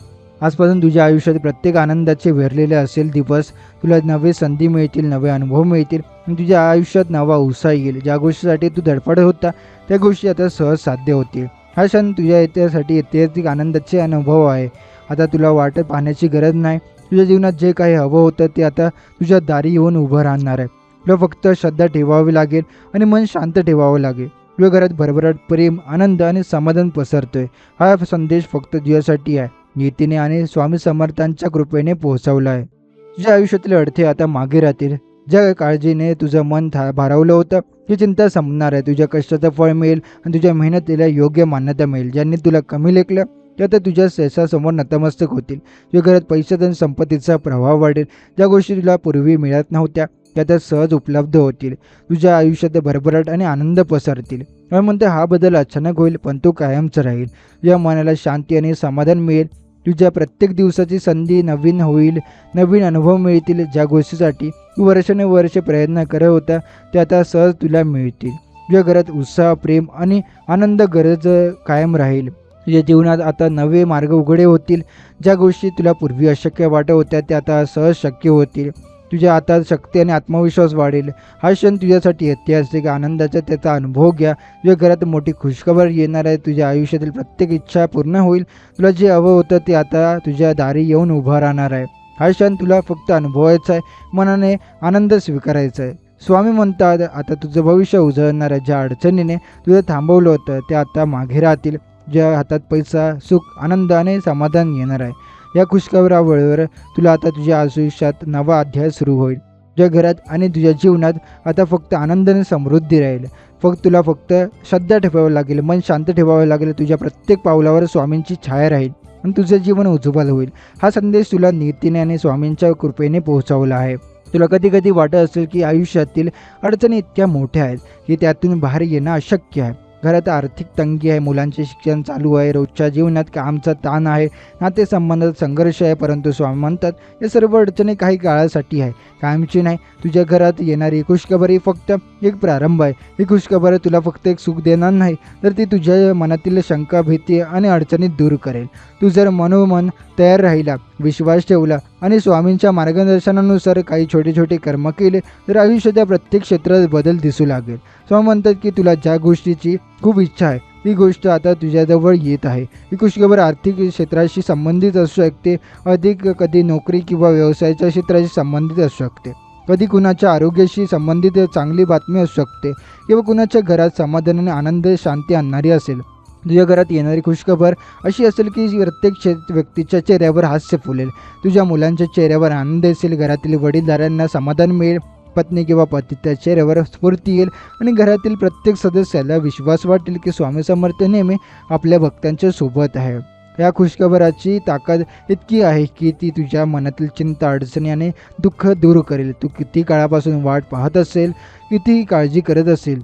आजपासून तुझ्या आयुष्यात प्रत्येक आनंदाचे वेरलेले असेल दिवस. तुला नवे संधी मिळतील, नवे अनुभव मिळतील आणि तुझ्या आयुष्यात नवा उत्साह येईल. ज्या गोष्टीसाठी तू धडपडत होता त्या गोष्टी आता सहज साध्य होतील. हा क्षण तुझ्या इतिहासासाठी ऐतिहासिक आनंदाचे अनुभव आहे. आता तुला वाटत पाहण्याची गरज नाही. तुझ्या जीवनात जे काही हवं होतं ते आता तुझ्या दारी येऊन उभं राहणार आहे. तुला फक्त श्रद्धा ठेवावी लागेल आणि मन शांत ठेवावं लागेल. तुझ्या घरात भरभराट, प्रेम, आनंद आणि समाधान पसरतोय. हा संदेश फक्त तुझ्यासाठी आहे. नीतीने आणि स्वामी समर्थांच्या कृपेने पोहोचवला आहे. तुझ्या आयुष्यातील अडथळे आता मागे राहतील. ज्या काळजीने तुझं मन भारावलं होतं ती चिंता संपणार आहे. तुझ्या कष्टाचं फळ मिळेल आणि तुझ्या मेहनतीला योग्य मान्यता मिळेल. ज्यांनी तुला कमी लेखलं ते आता तुझ्या यशासमोर नतमस्तक होतील. तुझ्या घरात पैशाचा आणि संपत्तीचा प्रभाव वाढेल. ज्या गोष्टी तुला पूर्वी मिळत नव्हत्या त्या आता सहज उपलब्ध होतील. तुझ्या आयुष्यात भरभराट आणि आनंद पसरतील. म्हणते हा बदल अचानक होईल पण तो कायमचा राहील. तुझ्या मनाला शांती आणि समाधान मिळेल. तुझ्या प्रत्येक दिवसाची संधी नवीन होईल. नवीन अनुभव मिळतील. ज्या गोष्टीसाठी तू वर्षानुवर्ष प्रयत्न करत होता ते आता सहज तुला मिळतील. तुझ्या घरात उत्साह, प्रेम आणि आनंद गरज कायम राहील. तुझ्या जीवनात आता नवे मार्ग उघडे होतील. ज्या गोष्टी तुला पूर्वी अशक्य वाटत होत्या त्या आता सहज शक्य होतील. तुझ्या हातात शक्ती आणि आत्मविश्वास वाढेल. हा क्षण तुझ्यासाठी ऐतिहासिक आनंदाचा त्याचा अनुभव घ्या. तुझ्या घरात मोठी खुशखबर येणार आहे. तुझ्या आयुष्यातील प्रत्येक इच्छा पूर्ण होईल. तुला जे हवं होतं ते आता तुझ्या दारी येऊन उभं राहणार आहे. हा क्षण तुला फक्त अनुभवायचा आहे, मनाने आनंद स्वीकारायचा आहे. स्वामी म्हणतात आता तुझं भविष्य उजळणार आहे. ज्या अडचणीने तुझं थांबवलं होतं ते आता मागे राहतील. ज्या हातात पैसा, सुख, आनंद आणि समाधान येणार आहे. या खुशखबरावर तुला आता तुझ्या आयुष्यात नवा अध्याय सुरू होईल. तुझ्या घरात आणि तुझ्या जीवनात आता फक्त आनंद आणि समृद्धी राहील. तुला फक्त श्रद्धा ठेवावी लागेल, मन शांत ठेवावे लागेल. तुझ्या प्रत्येक पावलावर स्वामींची छाया राहील आणि तुझं जीवन उज्ज्वल होईल. हा संदेश तुला नीतीने आणि स्वामींच्या कृपेने पोहोचवला आहे. तुला कधी कधी वाटत असेल की आयुष्यातील अडचणी इतक्या मोठ्या आहेत की त्यातून बाहेर येणं अशक्य आहे. घरात आर्थिक तंगी आहे, मुलांचे शिक्षण चालू आहे, रोजच्या जीवनात कामचा ताण आहे, नातेसंबंधात संघर्ष आहे. परंतु स्वामी म्हणतात या सर्व अडचणी काही काळासाठी आहे, कायमची नाही. तुझ्या घरात येणारी खुशखबर ही फक्त एक प्रारंभ आहे. ही खुशखबर तुला फक्त एक सुख देणार नाही तर ती तुझ्या मनातील शंका, भीती आणि अडचणी दूर करेल. तू जर मनोमन तयार राहिला, विश्वास ठेवला आणि स्वामींच्या मार्गदर्शनानुसार काही छोटे छोटे कर्म केले तर आयुष्याच्या प्रत्येक क्षेत्रात बदल दिसू लागेल. स्वामी म्हणतात की तुला ज्या गोष्टीची खूप इच्छा आहे ती गोष्ट आता तुझ्याजवळ येत आहे. ही खुशखबर आर्थिक क्षेत्राशी संबंधित असू शकते, अधिक कधी नोकरी किंवा व्यवसायाच्या क्षेत्राशी संबंधित असू शकते, कधी कुणाच्या आरोग्याशी संबंधित चांगली बातमी असू शकते किंवा कुणाच्या घरात समाधान आणि आनंद, शांती आणणारी असेल. तुझ्या घरात येणारी खुशखबर अशी असेल की प्रत्येक व्यक्तीच्या चेहऱ्यावर हास्य फुलेल. तुझ्या मुलांच्या चेहऱ्यावर आनंद असेल, घरातील वडीलधाऱ्यांना समाधान मिळेल, पत्नी किंवा पतीच्या चेहऱ्यावर स्फूर्ती येईल आणि घरातील प्रत्येक सदस्याला विश्वास वाटेल की स्वामी समर्थ नेहमी आपल्या भक्तांच्या सोबत आहे. या खुशखबराची ताकद इतकी आहे की ती तुझ्या मनातील चिंता, अडचणी आणि दुःख दूर करेल. तू किती काळापासून वाट पाहत असेल, किती काळजी करत असेल,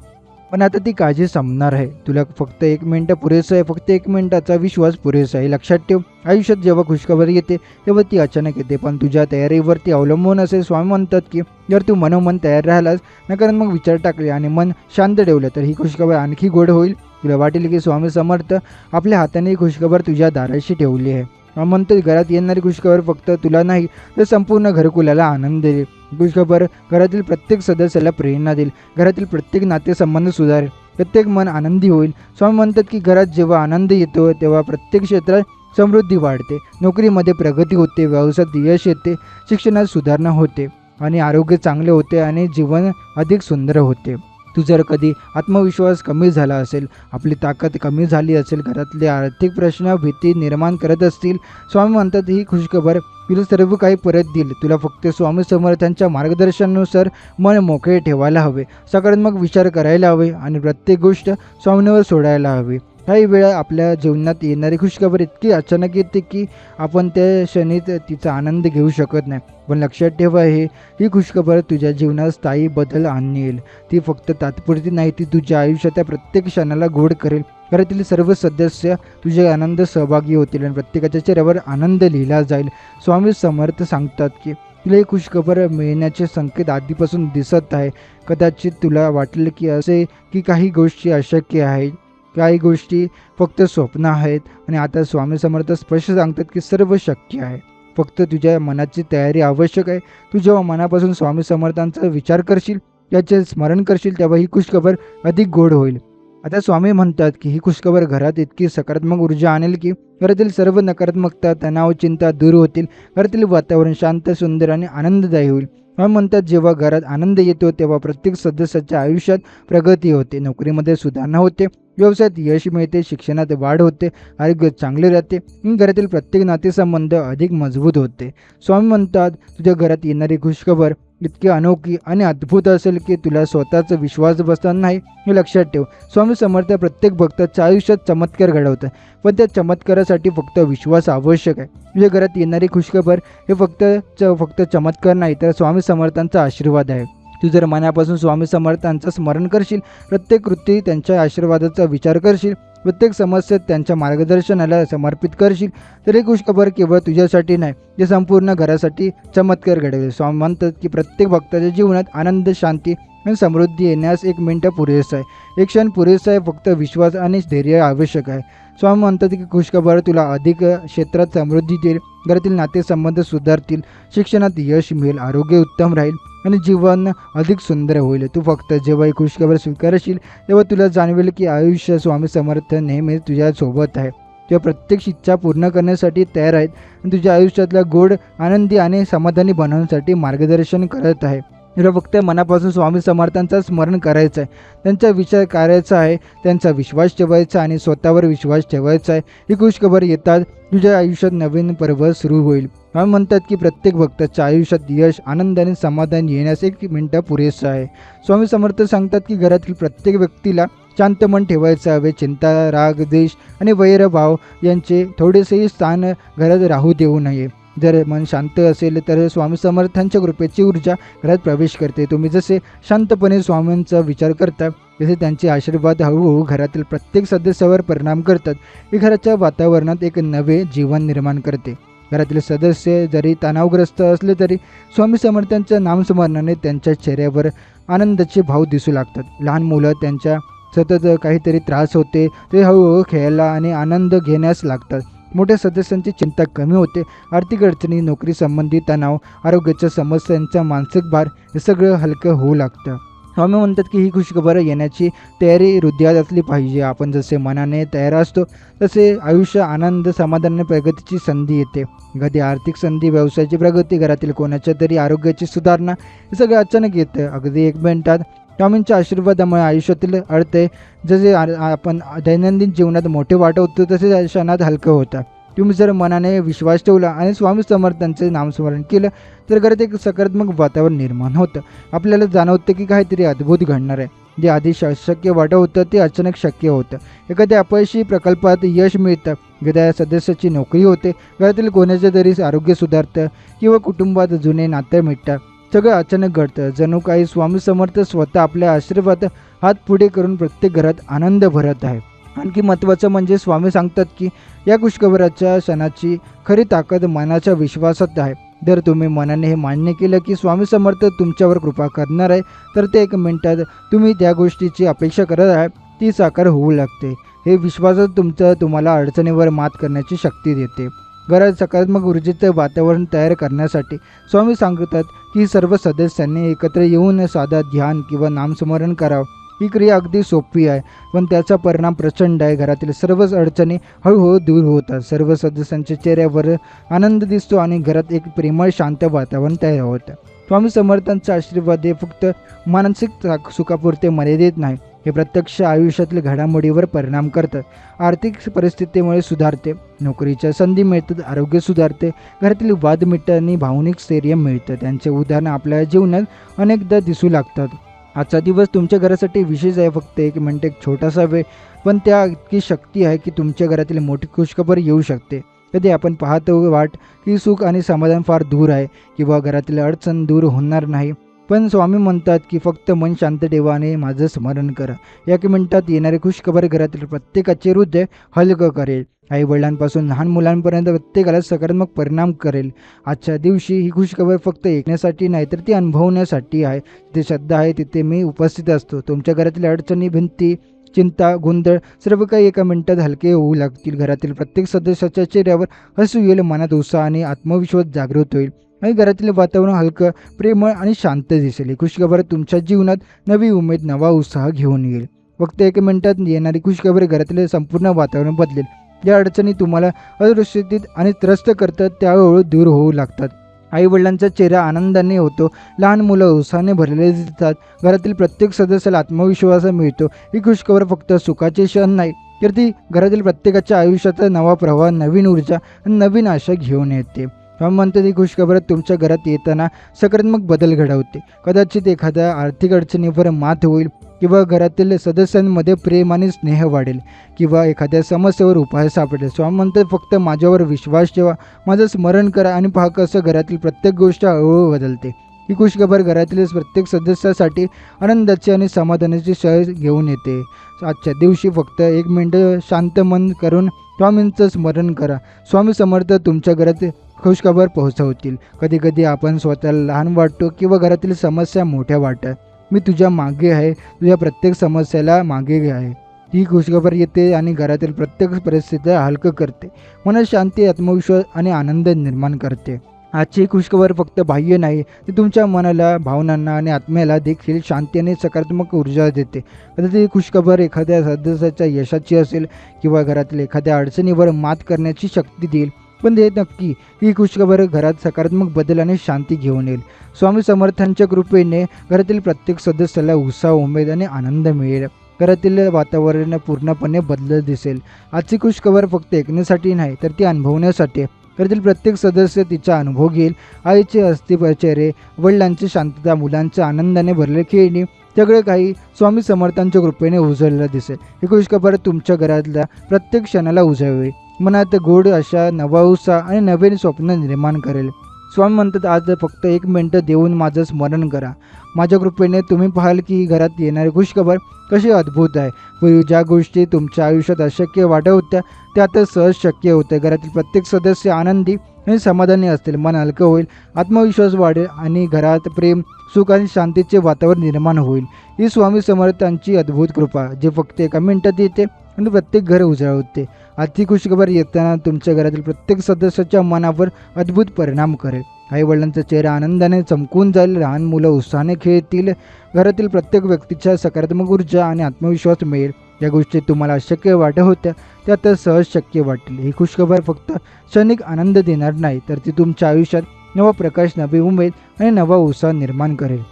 पण आता ती काळजी संपणार आहे. तुला फक्त 1 मिनिट पुरेसं आहे. फक्त 1 मिनिटाचा विश्वास पुरेसा आहे. लक्षात ठेव, आयुष्यात जेव्हा खुशखबर येते तेव्हा ती अचानक येते, पण तुझ्या तयारीवरती अवलंबून असेल. स्वामी म्हणतात की जर तू मनोमन तयार राहिलास, नकारात्मक विचार टाकले आणि मन शांत ठेवलं तर ही खुशखबर आणखी गोड होईल. तुला वाटेल की स्वामी समर्थ आपल्या हाताने ही खुशखबर तुझ्या दाराशी ठेवली आहे. म्हणतो घरात येणारी खुशखबर फक्त तुला नाही तर संपूर्ण घरकुलाला आनंद देईल. खुशखबर घरातील प्रत्येक सदस्याला प्रेरणा देईल. घरातील प्रत्येक नातेसंबंध सुधारेल, प्रत्येक मन आनंदी होईल. स्वामी म्हणतात की घरात जेव्हा आनंद येतो तेव्हा प्रत्येक क्षेत्रात समृद्धी वाढते, नोकरीमध्ये प्रगती होते, व्यवसायात यश येते, शिक्षणात सुधारणा होते आणि आरोग्य चांगले होते आणि जीवन अधिक सुंदर होते. तू जर कधी आत्मविश्वास कमी झाला असेल, आपली ताकद कमी झाली असेल, घरातले आर्थिक प्रश्न भीती निर्माण करत असतील, स्वामी म्हणतात ही खुशखबर तुला सर्व काही परत देईल. तुला फक्त स्वामी समर्थांच्या मार्गदर्शनानुसार मन मोकळे ठेवायला हवे, सकारात्मक विचार करायला हवे आणि प्रत्येक गोष्ट स्वामींवर सोडायला हवी. काही वेळा आपल्या जीवनात येणारी खुशखबर इतकी अचानक येते की आपण त्या क्षणीत तिचा आनंद घेऊ शकत नाही. पण लक्षात ठेवा, ही खुशखबर तुझ्या जीवनात स्थायी बदल आणेल. ती फक्त तात्पुरती नाही, ती तुझ्या आयुष्याच्या प्रत्येक क्षणाला गोड करेल. घरातील सर्व सदस्य तुझे आनंद सहभागी होतील आणि प्रत्येकाच्या चेहऱ्यावर आनंद लिहिला जाईल. स्वामी समर्थ सांगतात की तुला ही खुशखबर मिळण्याचे संकेत आधीपासून दिसत आहे. कदाचित तुला वाटलं की असे की काही गोष्टी अशक्य आहेत, काही गोष्टी फक्त स्वप्न आहेत, आणि आता स्वामी समर्थ स्पष्ट सांगतात की सर्व शक्य आहे. फक्त तुझ्या मनाची तयारी आवश्यक आहे. तू जेव्हा मनापासून स्वामी समर्थांचा विचार करशील, याचे स्मरण करशील, तेव्हा ही खुशखबर अधिक गोड होईल. आता स्वामी म्हणतात की ही खुशखबर घरात इतकी सकारात्मक ऊर्जा आणेल की घरातील सर्व नकारात्मकता, तणाव, चिंता दूर होतील. घरातील वातावरण शांत, सुंदर आणि आनंददायी होईल. स्वामी म्हणतात जेव्हा घरात आनंद येतो तेव्हा प्रत्येक सदस्याच्या आयुष्यात प्रगती होते, नोकरीमध्ये सुधारणा होते, व्यवसायात यश मिळते, शिक्षणात वाढ होते, आरोग्य चांगले राहते आणि घरातील प्रत्येक नातेसंबंध अधिक मजबूत होते. स्वामी म्हणतात तुझ्या घरात येणारी खुशखबर इतकी अनोखी आणि अद्भुत असेल की तुला स्वतःचा विश्वास बसणार नाही. हे लक्षात ठेव, स्वामी समर्थ प्रत्येक भक्ताच्या आयुष्यात चमत्कार घडवतात, पण त्या चमत्कारासाठी फक्त विश्वास आवश्यक आहे. तुझ्या घरात येणारी खुशखबर हे फक्त चमत्कार नाही, तर स्वामी समर्थांचा आशीर्वाद आहे. तू जर मनापासून स्वामी समर्थांचं स्मरण करशील, प्रत्येक कृती त्यांच्या आशीर्वादाचा विचार करशील, प्रत्येक समस्येत त्यांच्या मार्गदर्शनाला समर्पित करशील, तर ही खुशखबर केवळ तुझ्यासाठी नाही, ते संपूर्ण घरासाठी चमत्कार घडवेल. स्वामी म्हणतात की प्रत्येक भक्ताच्या जीवनात आनंद, शांती आणि समृद्धी येण्यास 1 मिनिट पुरेसं आहे, 1 क्षण पुरेसा आहे. फक्त विश्वास आणि धैर्य आवश्यक आहे. स्वामी म्हणतात की खुशखबर तुला अधिक क्षेत्रात समृद्धी देईल, घरातील नातेसंबंध सुधारतील, शिक्षणात यश मिळेल, आरोग्य उत्तम राहील आणि जीवन अधिक सुंदर होईल. तू फक्त जेव्हा ही खुशखबर स्वीकारशील तेव्हा तुला जाणवेल की आयुष्य स्वामी समर्थ नेहमीच तुझ्या सोबत आहे. तुझ्या प्रत्येक इच्छा पूर्ण करण्यासाठी तयार आहेत आणि तुझ्या आयुष्यातला गोड, आनंदी आणि समाधानी बनवण्यासाठी मार्गदर्शन करत आहे. तुला फक्त मनापासून स्वामी समर्थांचं स्मरण करायचं आहे, त्यांचा विचार करायचा आहे, त्यांचा विश्वास ठेवायचा आणि स्वतःवर विश्वास ठेवायचा आहे. ही खुशखबर येतात तुझ्या आयुष्यात नवीन पर्व सुरू होईल. स्वामी म्हणतात की प्रत्येक भक्ताच्या आयुष्यात यश, आनंद आणि समाधान येण्यास 1 मिनिट पुरेसं आहे. स्वामी समर्थ सांगतात की घरातील प्रत्येक व्यक्तीला शांत मन ठेवायचं हवे. चिंता, राग, द्वेष आणि वैरभाव यांचे थोडेसेही स्थान घरात राहू देऊ नये. जर मन शांत असेल तर स्वामी समर्थांच्या कृपेची ऊर्जा घरात प्रवेश करते. तुम्ही जसे शांतपणे स्वामींचा विचार करता, तसे त्यांचे आशीर्वाद हळूहळू घरातील प्रत्येक सदस्यावर परिणाम करतात. हे घराच्या वातावरणात एक नवे जीवन निर्माण करते. घरातील सदस्य जरी तणावग्रस्त असले तरी स्वामी समर्थांच्या नामस्मरणाने त्यांच्या चेहऱ्यावर आनंदाचे भाव दिसू लागतात. लहान मुलं त्यांच्या सतत काहीतरी त्रास होते ते हळूहळू खेळायला आणि आनंद घेण्यास लागतात. मोठ्या सदस्यांची चिंता कमी होते. आर्थिक अडचणी, नोकरी संबंधी तणाव, आरोग्याच्या समस्यांचा मानसिक भार हे सगळं हलकं होऊ लागतं. स्वामी म्हणतात की ही खुशखबर येण्याची तयारी हृदयात असली पाहिजे. आपण जसे मनाने तयार असतो तसे आयुष्य आनंद, समाधान, प्रगतीची संधी येते. एखादी आर्थिक संधी, व्यवसायाची प्रगती, घरातील कोणाच्या तरी आरोग्याची सुधारणा, हे सगळं अचानक येतं अगदी 1 मिनिटात. स्वामींच्या आशीर्वादामुळे आयुष्यातील अडथळे जसे आपण दैनंदिन जीवनात मोठे वाटवतो तसे क्षणात हलकं होतं. तुम्ही जर मनाने विश्वास ठेवला आणि स्वामी समर्थांचे नामस्मरण केलं तर घरात एक सकारात्मक वातावरण निर्माण होतं. आपल्याला जाणवतं की काहीतरी अद्भुत घडणार आहे. जे आधी अशक्य वाटत होतं ते अचानक शक्य होतं. एखाद्या अपयशी प्रकल्पात यश मिळतं, एखाद्या सदस्याची नोकरी होते, घरातील कोणाचे तरी आरोग्य सुधारतं किंवा कुटुंबात जुने नाते मिळतात. सगळं अचानक घडतं. जणू काही स्वामी समर्थ स्वतः आपल्या आशीर्वाद हात पुढे करून प्रत्येक घरात आनंद भरत आहे. आणखी महत्त्वाचं म्हणजे स्वामी सांगतात की या खुशखबराच्या क्षणाची खरी ताकद मनाच्या विश्वासात आहे. जर तुम्ही मनाने हे मान्य केलं की स्वामी समर्थ तुमच्यावर कृपा करणार आहे, तर ते 1 मिनिटात तुम्ही त्या गोष्टीची अपेक्षा करत आहे ती साकार होऊ लागते. हे विश्वासच तुम्हाला अडचणीवर मात करण्याची शक्ती देते. घरात सकारात्मक ऊर्जेचं वातावरण तयार करण्यासाठी स्वामी सांगतात की सर्व सदस्यांनी एकत्र येऊन साधा ध्यान किंवा नामस्मरण करावं. ही क्रिया अगदी सोपी आहे, पण त्याचा परिणाम प्रचंड आहे. घरातील सर्वच अडचणी हळूहळू दूर होतात, सर्व सदस्यांच्या चेहऱ्यावर आनंद दिसतो आणि घरात एक प्रेमळ, शांत वातावरण तयार होतं. स्वामी समर्थांचा आशीर्वाद हे फक्त मानसिक सुखापुरते मर्यादित नाही, हे प्रत्यक्ष आयुष्यातील घडामोडीवर परिणाम करतं. आर्थिक परिस्थितीमुळे सुधारते, नोकरीच्या संधी मिळतात, आरोग्य सुधारते, घरातील वाद मिटतात आणि भावनिक स्थैर्य मिळतं. त्यांचे उदाहरण आपल्या जीवनात अनेकदा दिसू लागतात. आजचा दिवस तुमच्या घरासाठी विशेष आहे. फक्त 1 मिनिट, एक छोटासा वेळ, पण त्या इतकी शक्ती आहे की तुमच्या घरातील मोठी खुशखबर येऊ शकते. कधी आपण पाहतो वाट की सुख आणि समाधान फार दूर आहे किंवा घरातील अडचण दूर होणार नाही, पण स्वामी म्हणतात की फक्त मन शांत ठेवा आणि माझं स्मरण करा. 1 मिनिटात येणारी खुशखबर घरातील प्रत्येकाचे हृदय हलकं करेल. आई वडिलांपासून लहान मुलांपर्यंत प्रत्येकाला सकारात्मक परिणाम करेल. आजच्या दिवशी ही खुशखबर फक्त ऐकण्यासाठी नाही तर ती अनुभवण्यासाठी आहे. जिथे श्रद्धा आहे तिथे मी उपस्थित असतो. तुमच्या घरातील अडचणी, भिंती, चिंता, गोंधळ सर्व काही 1 मिनिटात हलके होऊ लागतील. घरातील प्रत्येक सदस्याच्या चेहऱ्यावर हसू येईल, मनात उत्साह आणि आत्मविश्वास जागृत होईल आणि घरातील वातावरण हलकं, प्रेमळ आणि शांत दिसेल. ही खुशखबर तुमच्या जीवनात नवी उमेद, नवा उत्साह घेऊन येईल. फक्त 1 मिनिटात येणारी खुशखबर घरातील संपूर्ण वातावरण बदलेल. ज्या अडचणी तुम्हाला असुरक्षित आणि त्रस्त करतात त्या हळूहळू दूर होऊ लागतात. आई वडिलांचा चेहरा आनंदाने होतो, लहान मुलं उत्साहाने भरलेले दिसतात, घरातील प्रत्येक सदस्याला आत्मविश्वास मिळतो. ही खुशखबर फक्त सुखाचे क्षण नाही तर ती घरातील प्रत्येकाच्या आयुष्याचा नवा प्रवाह, नवीन ऊर्जा आणि नवीन आशा घेऊन येते. म्हणतात ही खुशखबर तुमच्या घरात येताना सकारात्मक बदल घडवते. कदाचित एखाद्या आर्थिक अडचणीवर मात होईल किंवा घरातील सदस्यांमध्ये प्रेम आणि स्नेह वाढेल किंवा एखाद्या समस्येवर उपाय सापडेल. स्वामी म्हणतात फक्त माझ्यावर विश्वास ठेवा, माझं स्मरण करा आणि पहा कसं घरातील प्रत्येक गोष्ट हळूहळू बदलते. ही खुशखबर घरातील प्रत्येक सदस्यासाठी आनंदाची आणि समाधानाची क्षण घेऊन येते. आजच्या दिवशी फक्त 1 मिनिट शांत मन करून स्वामींचं स्मरण करा. स्वामी समर्थ तुमच्या घरात खुशखबर पोहोचवतील. कधी कधी आपण स्वतःला लहान वाटतो किंवा घरातील समस्या मोठ्या वाटतात. मी तुझ्या मागे आहे, तुझ्या प्रत्येक समस्याला मागे आहे. ही खुशखबर येते आणि घरातील प्रत्येक परिस्थिती हलकं करते, मनात शांती, आत्मविश्वास आणि आनंद निर्माण करते. आजची खुशखबर फक्त बाह्य नाही, ती तुमच्या मनाला, भावनांना आणि आत्म्याला देखील शांती आणि सकारात्मक ऊर्जा देते. कदाचित ही खुशखबर एखाद्या सदस्याच्या यशाची असेल किंवा घरातील एखाद्या अडचणीवर मात करण्याची शक्ती देईल, पण हे नक्की ही खुशखबर घरात सकारात्मक बदल आणि शांती घेऊन येईल. स्वामी समर्थांच्या कृपेने घरातील प्रत्येक सदस्याला उत्साह, उमेद आणि आनंद मिळेल. घरातील वातावरण पूर्णपणे बदलत दिसेल. आजची खुशखबर फक्त ऐकण्यासाठी नाही तर ती अनुभवण्यासाठी. घरातील प्रत्येक सदस्य तिचा अनुभव घेईल. आईचे हसते चेहरे, वडिलांची शांतता, मुलांच्या आनंदाने भरले खेळणी, सगळे काही स्वामी समर्थांच्या कृपेने उजळलेलं दिसेल. ही खुशखबर तुमच्या घरातल्या प्रत्येक क्षणाला उजळवेल, मनात गोड आशा, नवा उत्साह आणि नवीन स्वप्न निर्माण करेल. स्वामी म्हणतात आज फक्त 1 मिनिट देऊन माझं स्मरण करा. माझ्या कृपेने तुम्ही पाहाल की घरात येणारी खुशखबर कशी अद्भुत आहे. पूर्वी ज्या गोष्टी तुमच्या आयुष्यात अशक्य वाटत होत्या त्या आता सहज शक्य होत्या. घरातील प्रत्येक सदस्य आनंदी आणि समाधानी असतील, मन हलकं होईल, आत्मविश्वास वाढेल आणि घरात प्रेम, सुख आणि शांतीचे वातावरण निर्माण होईल. ही स्वामी समर्थांची अद्भुत कृपा जे फक्त 1 मिनिटात येते आणि प्रत्येक घर उजळवते. आजची खुशखबर येताना तुमच्या घरातील प्रत्येक सदस्याच्या मनावर अद्भुत परिणाम करेल. आई वडिलांचा चेहरा आनंदाने चमकून जाईल, लहान मुलं उत्साहाने खेळतील, घरातील प्रत्येक व्यक्तीच्या सकारात्मक ऊर्जा आणि आत्मविश्वास मिळेल. ज्या गोष्टी तुम्हाला अशक्य वाटत होत्या त्या आता सहज शक्य वाटतील. ही खुशखबर फक्त क्षणिक आनंद देणार नाही तर ती तुमच्या आयुष्यात नवा प्रकाश, नवी उमेद आणि नवा उत्साह निर्माण करेल.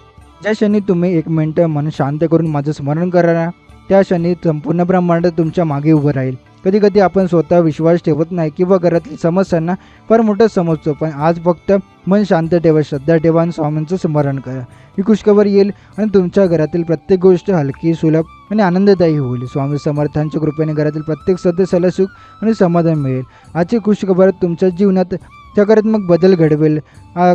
ज्या क्षणी तुम्ही 1 मिनिट मन शांत करून माझं स्मरण करा त्या क्षणी संपूर्ण ब्रह्मांड तुमच्या मागे उभं राहील. कधी कधी आपण स्वतः विश्वास ठेवत नाही किंवा घरातील समस्यांना फार मोठं समजतो, पण आज फक्त मन शांत ठेवा, श्रद्धा ठेवा आणि स्वामींचं स्मरण करा. ही खुशखबर येईल आणि तुमच्या घरातील प्रत्येक गोष्ट हलकी, सुलभ आणि आनंददायी होईल. स्वामी समर्थांच्या कृपेने घरातील प्रत्येक सदस्याला सुख आणि समाधान मिळेल. आजची खुशखबर तुमच्या जीवनात सकारात्मक बदल घडवेल.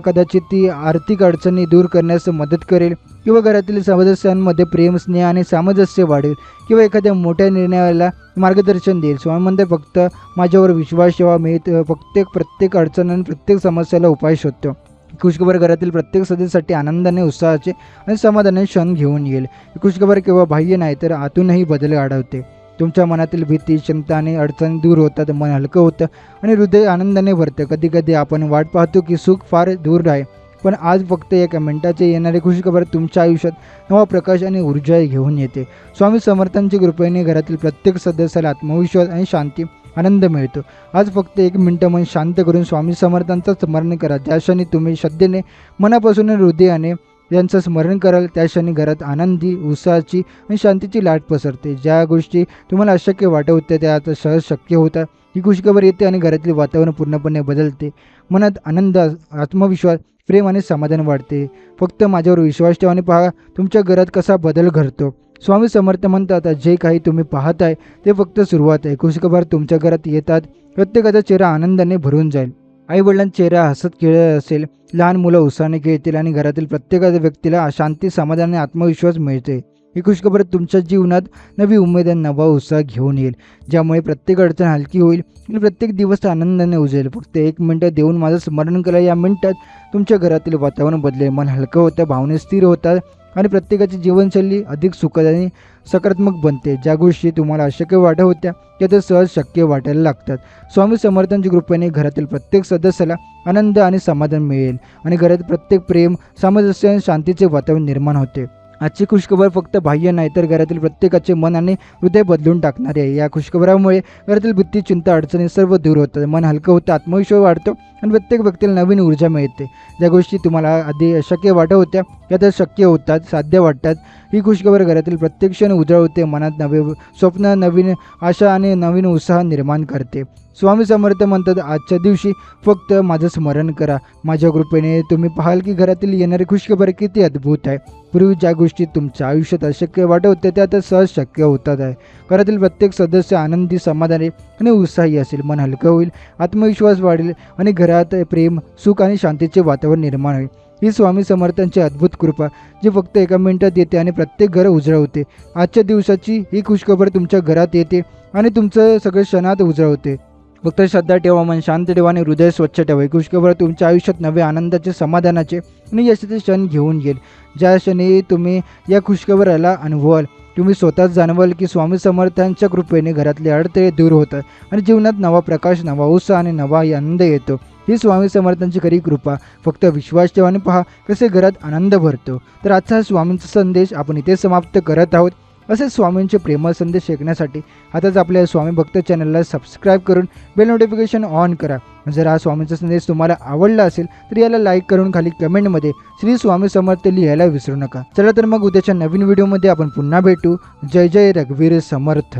कदाचित ती आर्थिक अडचणी दूर करण्यास मदत करेल किंवा घरातील सदस्यांमध्ये प्रेम, स्नेह आणि सामंजस्य वाढेल किंवा एखाद्या मोठ्या निर्णयाला मार्गदर्शन देईल. स्वामी म्हणते फक्त माझ्यावर विश्वास ठेवा, मी प्रत्येक अडचण आणि प्रत्येक समस्याला उपाय शोधतो. खुशखबर घरातील प्रत्येक सदस्यासाठी आनंदाने, उत्साहाचे आणि समाधानाने क्षण घेऊन येईल. खुशखबर केवळ बाह्य नाही तर आतूनही बदल घडवते. तुमच्या मनातील भीती, चिंता आणि अडचणी दूर होतात, मन हलकं होतं आणि हृदय आनंदाने भरतं. कधी कधी आपण वाट पाहतो की सुख फार दूर आहे, पण आज फक्त 1 मिनिटाचे येणारी खुशखबर तुमच्या आयुष्यात नवा प्रकाश आणि ऊर्जा घेऊन येते. स्वामी समर्थांच्या कृपेने घरातील प्रत्येक सदस्याला आत्मविश्वास आणि शांती आनंद मिळतो. आज फक्त 1 मिनिटं मन शांत करून स्वामी समर्थांचं स्मरण करा. ज्या क्षणी तुम्ही श्रद्धेने, मनापासून हृदयाने यांचं स्मरण कराल त्या क्षणी घरात आनंदी, उत्साहाची आणि शांतीची लाट पसरते. ज्या गोष्टी तुम्हाला अशक्य वाटत होत्या त्या आता सहज शक्य होतात. ही खुशखबर येते आणि घरातील वातावरण पूर्णपणे बदलते. मनात आनंद, आत्मविश्वास, प्रेम आणि समाधान वाढते. फक्त माझ्यावर विश्वास ठेवा आणि पहा तुमच्या घरात कसा बदल घडतो. स्वामी समर्थ म्हणतात, जे काही तुम्ही पाहताय ते फक्त सुरुवात आहे. खुशखबर तुमच्या घरात येतात प्रत्येकाचा चेहरा आनंदाने भरून जाईल. आई वडिलांचा चेहरा हसत खेळत असेल, लहान मुलं उत्साहाने खेळतील आणि घरातील प्रत्येकाच्या व्यक्तीला शांती, समाधान आणि आत्मविश्वास मिळते. ही खुशखबर तुमच्या जीवनात नवी उमेद आणि नवा उत्साह घेऊन येईल, ज्यामुळे प्रत्येक अडचण हलकी होईल आणि प्रत्येक दिवस आनंदाने उजेल. फक्त 1 मिनिट देऊन माझं स्मरण करा. या मिनिटात तुमच्या घरातील वातावरण बदलेल, मन हलकं होतं, भावना स्थिर होतात आणि प्रत्येकाची जीवनशैली अधिक सुखद आणि सकारात्मक बनते. ज्या गोष्टी तुम्हाला अशक्य वाटत होत्या त्या तर सहज शक्य वाटायला लागतात. स्वामी समर्थांच्या कृपेने घरातील प्रत्येक सदस्याला आनंद आणि समाधान मिळेल आणि घरात प्रत्येक प्रेम, सामंजस्य आणि शांतीचे वातावरण निर्माण होते. आजची खुशखबर फक्त बाह्य नाही तर घरातील प्रत्येकाचे मन आणि हृदय बदलून टाकणारे आहे. या खुशखबरामुळे घरातील भीती, चिंता, अडचणी सर्व दूर होतात, मन हलकं होतं, आत्मविश्वास वाढतो आणि प्रत्येक व्यक्तीला नवीन ऊर्जा मिळते. ज्या गोष्टी तुम्हाला आधी अशक्य वाटत होत्या त्या तर शक्य होतात, साध्य वाटतात. ही खुशखबर घरातील प्रत्येक क्षण उजळवते, मनात नवे स्वप्न, नवीन आशा आणि नवीन उत्साह निर्माण करते. स्वामी समर्थ म्हणतात, आजच्या दिवशी फक्त माझं स्मरण करा. माझ्या कृपेने तुम्ही पाहाल की घरातील येणारी खुशखबर किती अद्भुत आहे. पूर्वी ज्या गोष्टी तुमच्या आयुष्यात अशक्य वाटत होत्या त्या आता सहज शक्य होतात आहे. घरातील प्रत्येक सदस्य आनंदी, समाधानी आणि उत्साही असेल, मन हलकं होईल, आत्मविश्वास वाढेल आणि घरात प्रेम, सुख आणि शांतीचे वातावरण निर्माण होईल. ही स्वामी समर्थांची अद्भुत कृपा जी फक्त 1 मिनिटात येते आणि प्रत्येक घर उजळवते. आजच्या दिवसाची ही खुशखबर तुमच्या घरात येते आणि तुमचं सगळं क्षणात उजळवते. फक्त श्रद्धा ठेवा, मन शांत ठेवा आणि हृदय स्वच्छ ठेवा. ही खुशखबर तुमच्या आयुष्यात नवे आनंदाचे, समाधानाचे आणि यशाचे क्षण घेऊन येईल. ज्या क्षणी तुम्ही या खुशखबराला अनुभवाल तुम्ही स्वतःच जाणवाल की स्वामी समर्थांच्या कृपेने घरातले अडथळे दूर होतात आणि जीवनात नवा प्रकाश, नवा उत्साह आणि नवा आनंद येतो. ही स्वामी समर्थांची खरी कृपा. फक्त विश्वास ठेवा आणि पहा कसे घरात आनंद भरतो. तर आजचा स्वामींचा संदेश आपण इथे समाप्त करत आहोत. असेच स्वामींचे प्रेमळ संदेश ऐकण्यासाठी आताच आपल्या स्वामी भक्त चॅनलला सबस्क्राईब करून बेल नोटिफिकेशन ऑन करा. जर हा स्वामींचा संदेश तुम्हाला आवडला असेल तर याला लाईक करून खाली कमेंटमध्ये श्री स्वामी समर्थ लिहायला विसरू नका. चला तर मग उद्याच्या नवीन व्हिडिओमध्ये आपण पुन्हा भेटू. जय जय रघुवीर समर्थ.